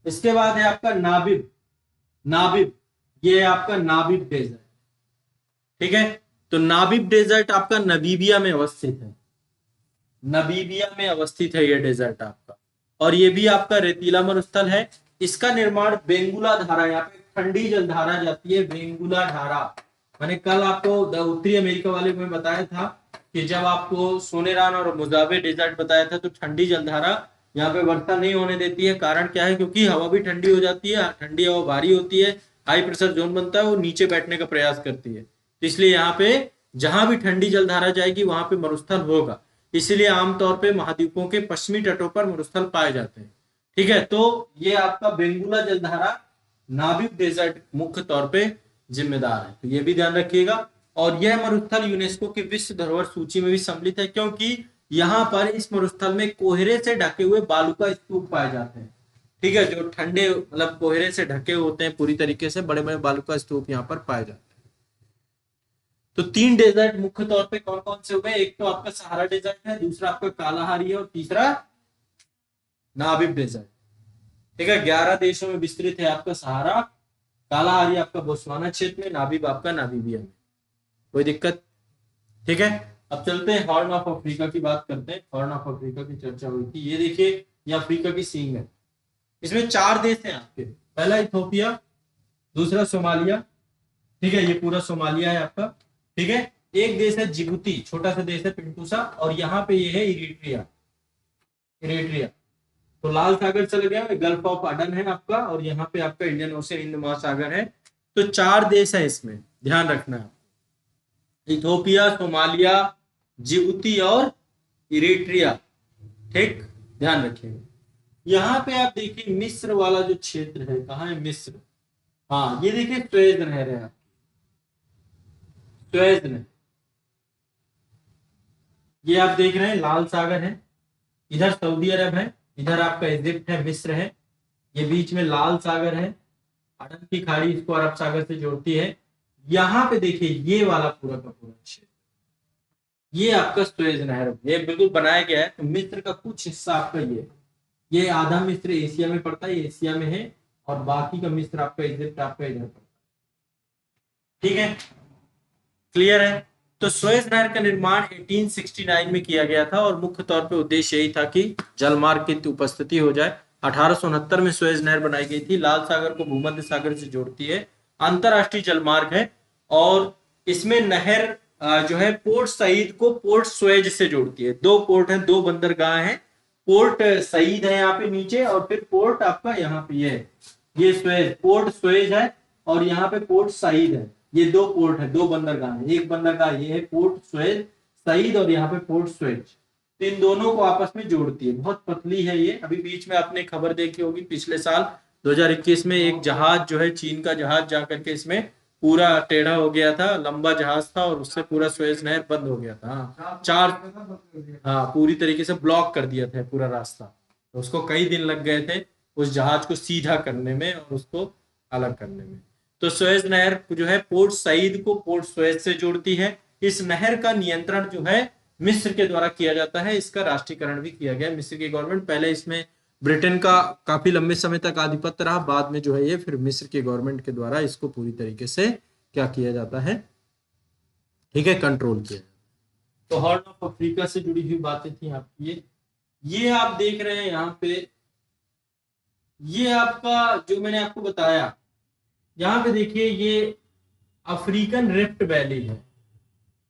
इसके बाद है आपका नाबिब, नाबिब, ये आपका नाबिब डेजर्ट। ठीक है, तो नाबिब डेजर्ट आपका नबीबिया में अवस्थित है, नबीबिया में अवस्थित है ये डेजर्ट आपका। और ये भी आपका रेतीला मरुस्थल है। इसका निर्माण बेंगुला धारा, यहाँ पे ठंडी जलधारा जाती है, बेंगुला धारा। मैंने कल आपको उत्तरी अमेरिका वाले में बताया था कि जब आपको सोनेरान और मुजावे डेजर्ट बताया था, तो ठंडी जलधारा यहाँ पे वर्षा नहीं होने देती है। कारण क्या है? क्योंकि हवा भी ठंडी हो जाती है, ठंडी हवा भारी होती है, हाई प्रेशर जोन बनता है, वो नीचे बैठने का प्रयास करती है। तो इसलिए यहाँ पे जहां भी ठंडी जलधारा जाएगी वहां पे मरुस्थल होगा। इसीलिए आमतौर पे महाद्वीपों के पश्चिमी तटों पर मरुस्थल पाए जाते हैं। ठीक है, तो ये आपका बेंगुला जलधारा, नाबिब डेजर्ट मुख्य तौर पे जिम्मेदार है, तो ये भी ध्यान रखिएगा। और यह मरुस्थल यूनेस्को की विश्व धरोहर सूची में भी सम्मिलित है, क्योंकि यहाँ पर इस मरुस्थल में कोहरे से ढके हुए बालू का स्तूप पाए जाते हैं। ठीक है, जो ठंडे मतलब कोहरे से ढके होते हैं पूरी तरीके से, बड़े बड़े बालू का स्तूप यहाँ पर पाए जाते हैं। तो तीन डेजर्ट मुख्य तौर पे कौन कौन से हो गए? एक तो आपका सहारा डेजर्ट है, दूसरा आपका कालाहारी है, और तीसरा नाबिब डेजर्ट। ठीक है, 11 देशों में विस्तृत है आपका सहारा, कालाहारी आपका बोत्सवाना क्षेत्र में, नाबिब आपका नामीबिया में। कोई दिक्कत? ठीक है, अब चलते हैं हॉर्न ऑफ अफ्रीका की बात करते हैं। हॉर्न ऑफ अफ्रीका की चर्चा हुई थी, ये देखिए ये अफ्रीका की सींग है। इसमें 4 देश हैं आपके, पहला इथोपिया, दूसरा सोमालिया, ठीक है, ये पूरा सोमालिया है आपका। ठीक है, एक देश है जिबूती, छोटा सा देश है पिंटूसा, और यहाँ पे ये है इरिट्रिया, इरिट्रिया। तो लाल सागर चले गया, गल्फ ऑफ अडन है आपका, और यहाँ पे आपका इंडियन ओशन, हिंद महासागर है। तो 4 देश है इसमें, ध्यान रखना है। इथोपिया, सोमालिया, जिबूती और इरिट्रिया। ठीक, ध्यान रखिएगा। यहाँ पे आप देखिए मिस्र वाला जो क्षेत्र है, कहाँ है? मिस्र। हाँ, ये देखिए सुएज नहर है, सुएज नहर, ये आप देख रहे हैं लाल सागर है, इधर सऊदी अरब है, इधर आपका इजिप्ट है, मिस्र है, ये बीच में लाल सागर है, अडन की खाड़ी इसको अरब सागर से जोड़ती है। यहाँ पे देखिए ये वाला पूरा का पूरा क्षेत्र, ये आपका सुएज नहर, ये बिल्कुल बनाया गया है। तो मिस्र का कुछ हिस्सा आपका ये आधा मिस्र एशिया में पड़ता है, एशिया में है, और बाकी का मिस्र आपका इजिप्ट आपका इधर पड़ता है। ठीक है, क्लियर है? तो सुएज नहर का निर्माण 1869 में किया गया था, और मुख्य तौर पे उद्देश्य यही था कि जलमार्ग की उपस्थिति हो जाए। 1869 में सुएज नहर बनाई गई थी, लाल सागर को भूमध्य सागर से जोड़ती है, अंतरराष्ट्रीय जलमार्ग है। और इसमें नहर जो है पोर्ट सईद को पोर्ट सुएज से जोड़ती है। दो पोर्ट हैं, दो बंदरगाह हैं, पोर्ट सईद है यहाँ पे नीचे, और फिर पोर्ट आपका यहाँ पे ये सुएज, पोर्ट सुएज है, और यहाँ पे पोर्ट सईद है। ये दो पोर्ट है, दो बंदरगाह है। एक बंदरगाह ये है पोर्ट सुएज सईद, और यहाँ पे पोर्ट सुएज। तो इन दोनों को आपस में जोड़ती है। बहुत पतली है ये। अभी बीच में आपने खबर देखी होगी, पिछले साल 2021 में एक जहाज जो है, चीन का जहाज जाकर के इसमें पूरा टेढ़ा हो गया था, लंबा जहाज था, और उससे पूरा सुएज नहर बंद हो गया था। हाँ, पूरी तरीके से ब्लॉक कर दिया था पूरा रास्ता। तो उसको कई दिन लग गए थे उस जहाज को सीधा करने में और उसको अलग करने में। तो सुएज नहर जो है पोर्ट सईद को पोर्ट सुएज से जोड़ती है। इस नहर का नियंत्रण जो है मिस्र के द्वारा किया जाता है। इसका राष्ट्रीयकरण भी किया गया। मिस्र की गवर्नमेंट, पहले इसमें ब्रिटेन का काफी लंबे समय तक आधिपत्य रहा, बाद में जो है ये फिर मिस्र की गवर्नमेंट के द्वारा इसको पूरी तरीके से क्या किया जाता है, ठीक है, कंट्रोल किया। तो हॉर्न ऑफ अफ्रीका से जुड़ी हुई बातें थी आपकी। ये आप देख रहे हैं यहाँ पे, ये आपका जो मैंने आपको बताया, यहाँ पे देखिए ये अफ्रीकन रिफ्ट वैली है,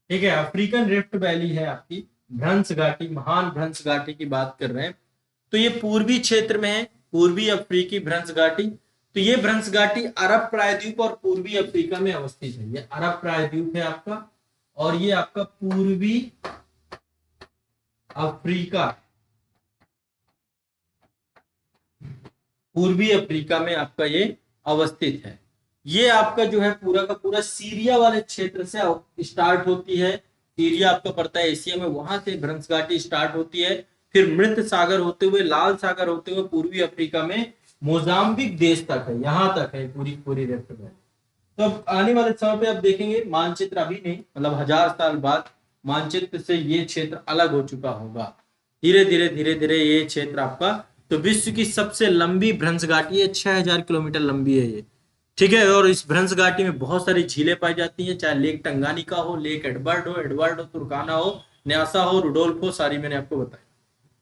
ठीक है। अफ्रीकन रिफ्ट वैली है आपकी, भ्रंश घाटी, महान भ्रंश घाटी की बात कर रहे हैं। तो ये पूर्वी क्षेत्र में है, पूर्वी अफ्रीकी भ्रंश घाटी। तो ये भ्रंश घाटी अरब प्रायद्वीप और पूर्वी अफ्रीका में अवस्थित है। ये अरब प्रायद्वीप है आपका, और ये आपका पूर्वी अफ्रीका, पूर्वी अफ्रीका में आपका ये अवस्थित है। ये आपका जो है पूरा का पूरा सीरिया वाले क्षेत्र से स्टार्ट होती है। सीरिया आपका पड़ता है एशिया में, वहां से भ्रंश घाटी स्टार्ट होती है, फिर मृत सागर होते हुए, लाल सागर होते हुए पूर्वी अफ्रीका में मोजाम्बिक देश तक है, यहां तक है पूरी पूरी रिफ्ट वैली। तो अब आने वाले समय पे आप देखेंगे मानचित्र, अभी नहीं मतलब 1000 साल बाद मानचित्र से ये क्षेत्र अलग हो चुका होगा। धीरे धीरे ये क्षेत्र आपका, तो विश्व की सबसे लंबी भ्रंश घाटी है, 6000 किलोमीटर लंबी है ये, ठीक है। और इस भ्रंश घाटी में बहुत सारी झीलें पाई जाती हैं, चाहे लेक टंगानिका हो, लेक एडवर्ड हो, तुर्काना हो, न्यासा हो, रुडोल्फ हो, सारी मैंने आपको बताई,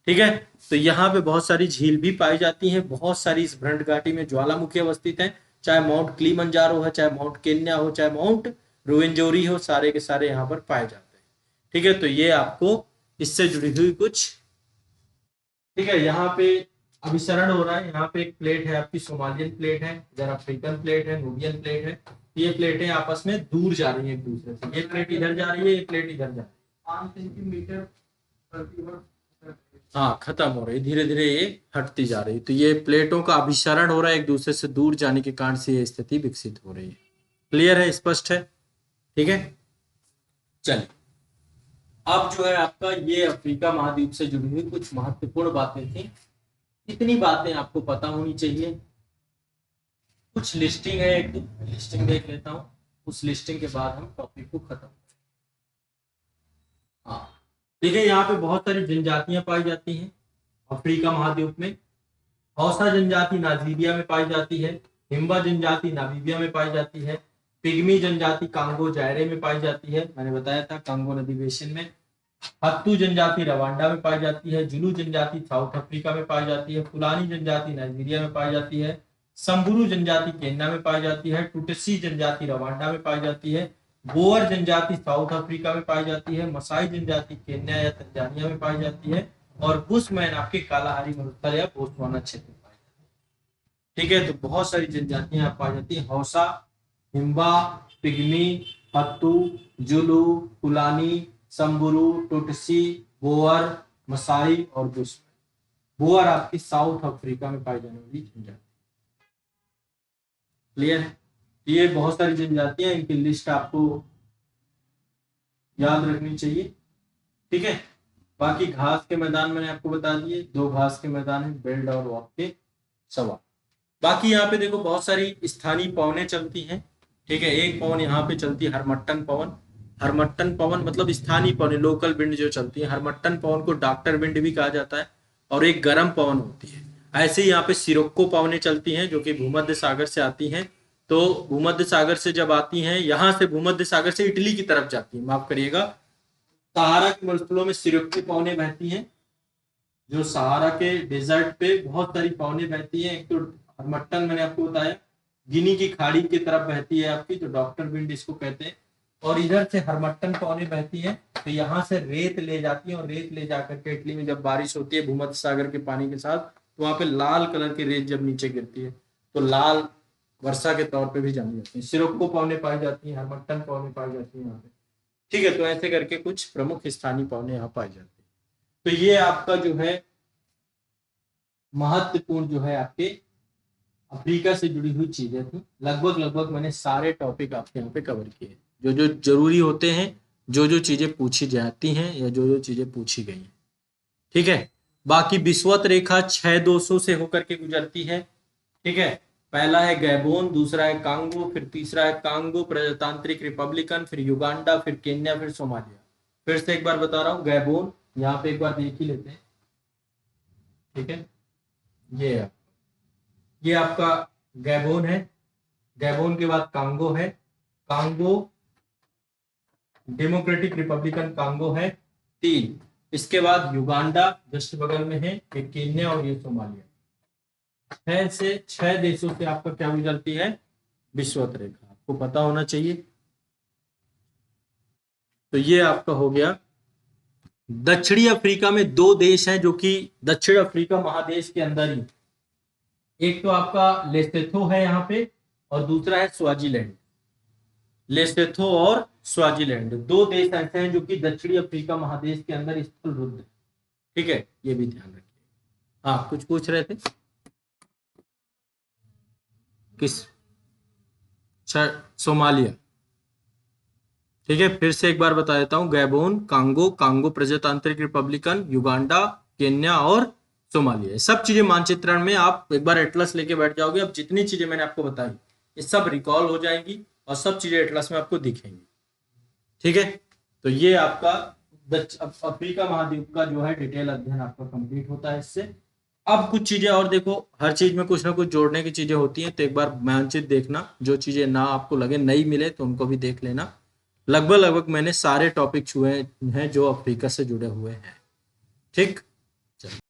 ठीक है। तो यहाँ पे बहुत सारी झील भी पाई जाती हैं। बहुत सारी इस भ्रंश घाटी में ज्वालामुखी अवस्थित है, चाहे माउंट क्लीमंजारो है, चाहे माउंट केन्या हो, चाहे माउंट रुवेंजोरी हो, सारे के सारे यहाँ पर पाए जाते हैं, ठीक है। तो ये आपको इससे जुड़ी हुई कुछ, ठीक है। यहाँ पे अभिसरण हो रहा है, यहाँ पे एक प्लेट है आपकी, सोमालियन प्लेट है, इधर अफ्रीकन प्लेट है, नूबियन प्लेट है। ये प्लेटें आपस में दूर जा रही है एक दूसरे से। ये प्लेट इधर जा रही है, ये प्लेट इधर जा रही है, 5 सेंटीमीटर प्रतिवर्ष, हाँ, खत्म हो रही, धीरे धीरे ये हटती जा रही। तो ये प्लेटों का अभिसरण हो रहा है, एक दूसरे से दूर जाने के कारण से ये स्थिति विकसित हो रही है। क्लियर है, स्पष्ट है, ठीक है। चलिए, अब जो है आपका ये अफ्रीका महाद्वीप से जुड़ी हुई कुछ महत्वपूर्ण बातें थी। इतनी बातें आपको पता होनी चाहिए। कुछ लिस्टिंग है, एक लिस्टिंग देख लेता हूं, उस लिस्टिंग के बाद हम टॉपिक को खत्म। हाँ, देखिए यहाँ पे बहुत सारी जनजातियां पाई जाती हैं अफ्रीका महाद्वीप में। हौसा जनजाति नाइजीरिया में पाई जाती है, हिम्बा जनजाति नामीबिया में पाई जाती है, पिग्मी जनजाति कांगो जायरे में पाई जाती है, मैंने बताया था कांगो नदी बेसिन में। हत्तू जनजाति रवांडा में पाई जाती है, जुलू जनजाति साउथ अफ्रीका में पाई जाती है, फुलानी जनजाति नाइजीरिया में पाई जाती है, संबुरु जनजाति केन्या में पाई जाती है, टुटसी जनजाति रवांडा में पाई जाती है, बोअर जनजाति साउथ अफ्रीका में पाई जाती है, मसाई जनजाति केन्या या तंजानिया में पाई जाती है, और बुशमैन आपके कालाहारी मरुस्थल या बोत्सवाना क्षेत्र में पाई जाती है, ठीक है। तो बहुत सारी जनजातियां पाई जाती है, Hausa, Himba, pygmy, हत्तू, Julu, फुलानी, संबुरु, टुटसी, bore, Masai और बुशमैन। बोअर आपकी साउथ अफ्रीका में पाई जाने वाली जनजाति। क्लियर है, ये बहुत सारी जनजातियां, इनकी लिस्ट आपको याद रखनी चाहिए, ठीक है। बाकी घास के मैदान मैंने आपको बता दिए, 2 घास के मैदान है, बेल्ट और वॉक के सवा। बाकी यहाँ पे देखो बहुत सारी स्थानीय पवनें चलती हैं, ठीक है। एक पवन यहाँ पे चलती है हरमट्टन पवन। हरमट्टन पवन मतलब स्थानीय पवन, लोकल विंड जो चलती है। हरमट्टन पवन को डॉक्टर विंड भी कहा जाता है, और एक गर्म पवन होती है। ऐसे ही यहाँ पे सिरोक्को पवनें चलती हैं जो कि भूमध्य सागर से आती हैं। तो भूमध्य सागर से जब आती हैं, यहाँ से भूमध्य सागर से इटली की तरफ जाती है, माफ करिएगा, सहारा के मरुस्थलों में सिरोक्को पवनें बहती हैं। जो सहारा के डेजर्ट पे बहुत सारी पवनें बहती हैं। एक तो हरमट्टन मैंने आपको बताया, गिनी की खाड़ी की तरफ बहती है आपकी, तो डॉक्टर विंड इसको कहते हैं। और इधर से हरमट्टन पौने बहती है, तो यहाँ से रेत ले जाती है और रेत ले जाकर के इटली में जब बारिश होती है भूमध्य सागर के पानी के साथ, तो वहां पे लाल कलर की रेत जब नीचे गिरती है तो लाल वर्षा के तौर पे भी जानी जाती है। सिरोक्को पौने पाई जाती है, हरमट्टन पौने पाई जाती है यहाँ पे। ठीक है, तो ऐसे करके कुछ प्रमुख स्थानीय पौने यहाँ पाई जाती है। तो ये आपका जो है महत्वपूर्ण जो है आपके अफ्रीका से जुड़ी हुई चीजें थी। लगभग मैंने सारे टॉपिक आपके यहाँ पे कवर किए, जो जो जरूरी होते हैं, जो जो चीजें पूछी जाती हैं या जो जो चीजें पूछी गई हैं। ठीक है, बाकी विषुवत रेखा 6200 से होकर के गुजरती है। ठीक है, पहला है गैबोन, दूसरा है कांगो, फिर तीसरा है कांगो प्रजातांत्रिक रिपब्लिकन, फिर युगांडा, फिर केन्या, फिर सोमालिया। फिर से एक बार बता रहा हूँ, गैबोन यहाँ पे एक बार देख ही लेते हैं। ठीक है, ये आपका गैबोन है, गैबोन के बाद कांगो है, कांगो डेमोक्रेटिक रिपब्लिकन कांगो है 3, इसके बाद युगांडा जस्ट बगल में है, एक केन्या और ये सोमालिया। 6 देशों से आपका क्या गुजरती है, विषुवत रेखा, आपको पता होना चाहिए। तो ये आपका हो गया। दक्षिणी अफ्रीका में 2 देश हैं जो कि दक्षिण अफ्रीका महादेश के अंदर ही, एक तो आपका लेसेथो है यहाँ पे और दूसरा है स्वाजीलैंड। लेसेथो और स्वाजीलैंड 2 देश ऐसे हैं जो कि दक्षिणी अफ्रीका महादेश के अंदर स्थलरुद्ध है। ठीक है, ये भी ध्यान रखिए। हाँ, कुछ पूछ रहे थे, किस? सोमालिया। ठीक है, फिर से एक बार बता देता हूं, गैबोन, कांगो, कांगो प्रजातांत्रिक रिपब्लिकन, युगांडा, केन्या और सोमालिया। सब चीजें मानचित्रण में आप एक बार एटलस लेके बैठ जाओगे, अब जितनी चीजें मैंने आपको बताई ये सब रिकॉल हो जाएंगी और सब चीजें एटलस में आपको दिखेंगी। ठीक है, तो ये आपका अफ्रीका महाद्वीप का जो है डिटेल अध्ययन आपका कंप्लीट होता है इससे। अब कुछ चीजें और देखो, हर चीज में कुछ ना कुछ जोड़ने की चीजें होती हैं, तो एक बार मानचित्र देखना, जो चीजें ना आपको लगे नई मिले तो उनको भी देख लेना। लगभग मैंने सारे टॉपिक छुए हैं जो अफ्रीका से जुड़े हुए हैं। ठीक।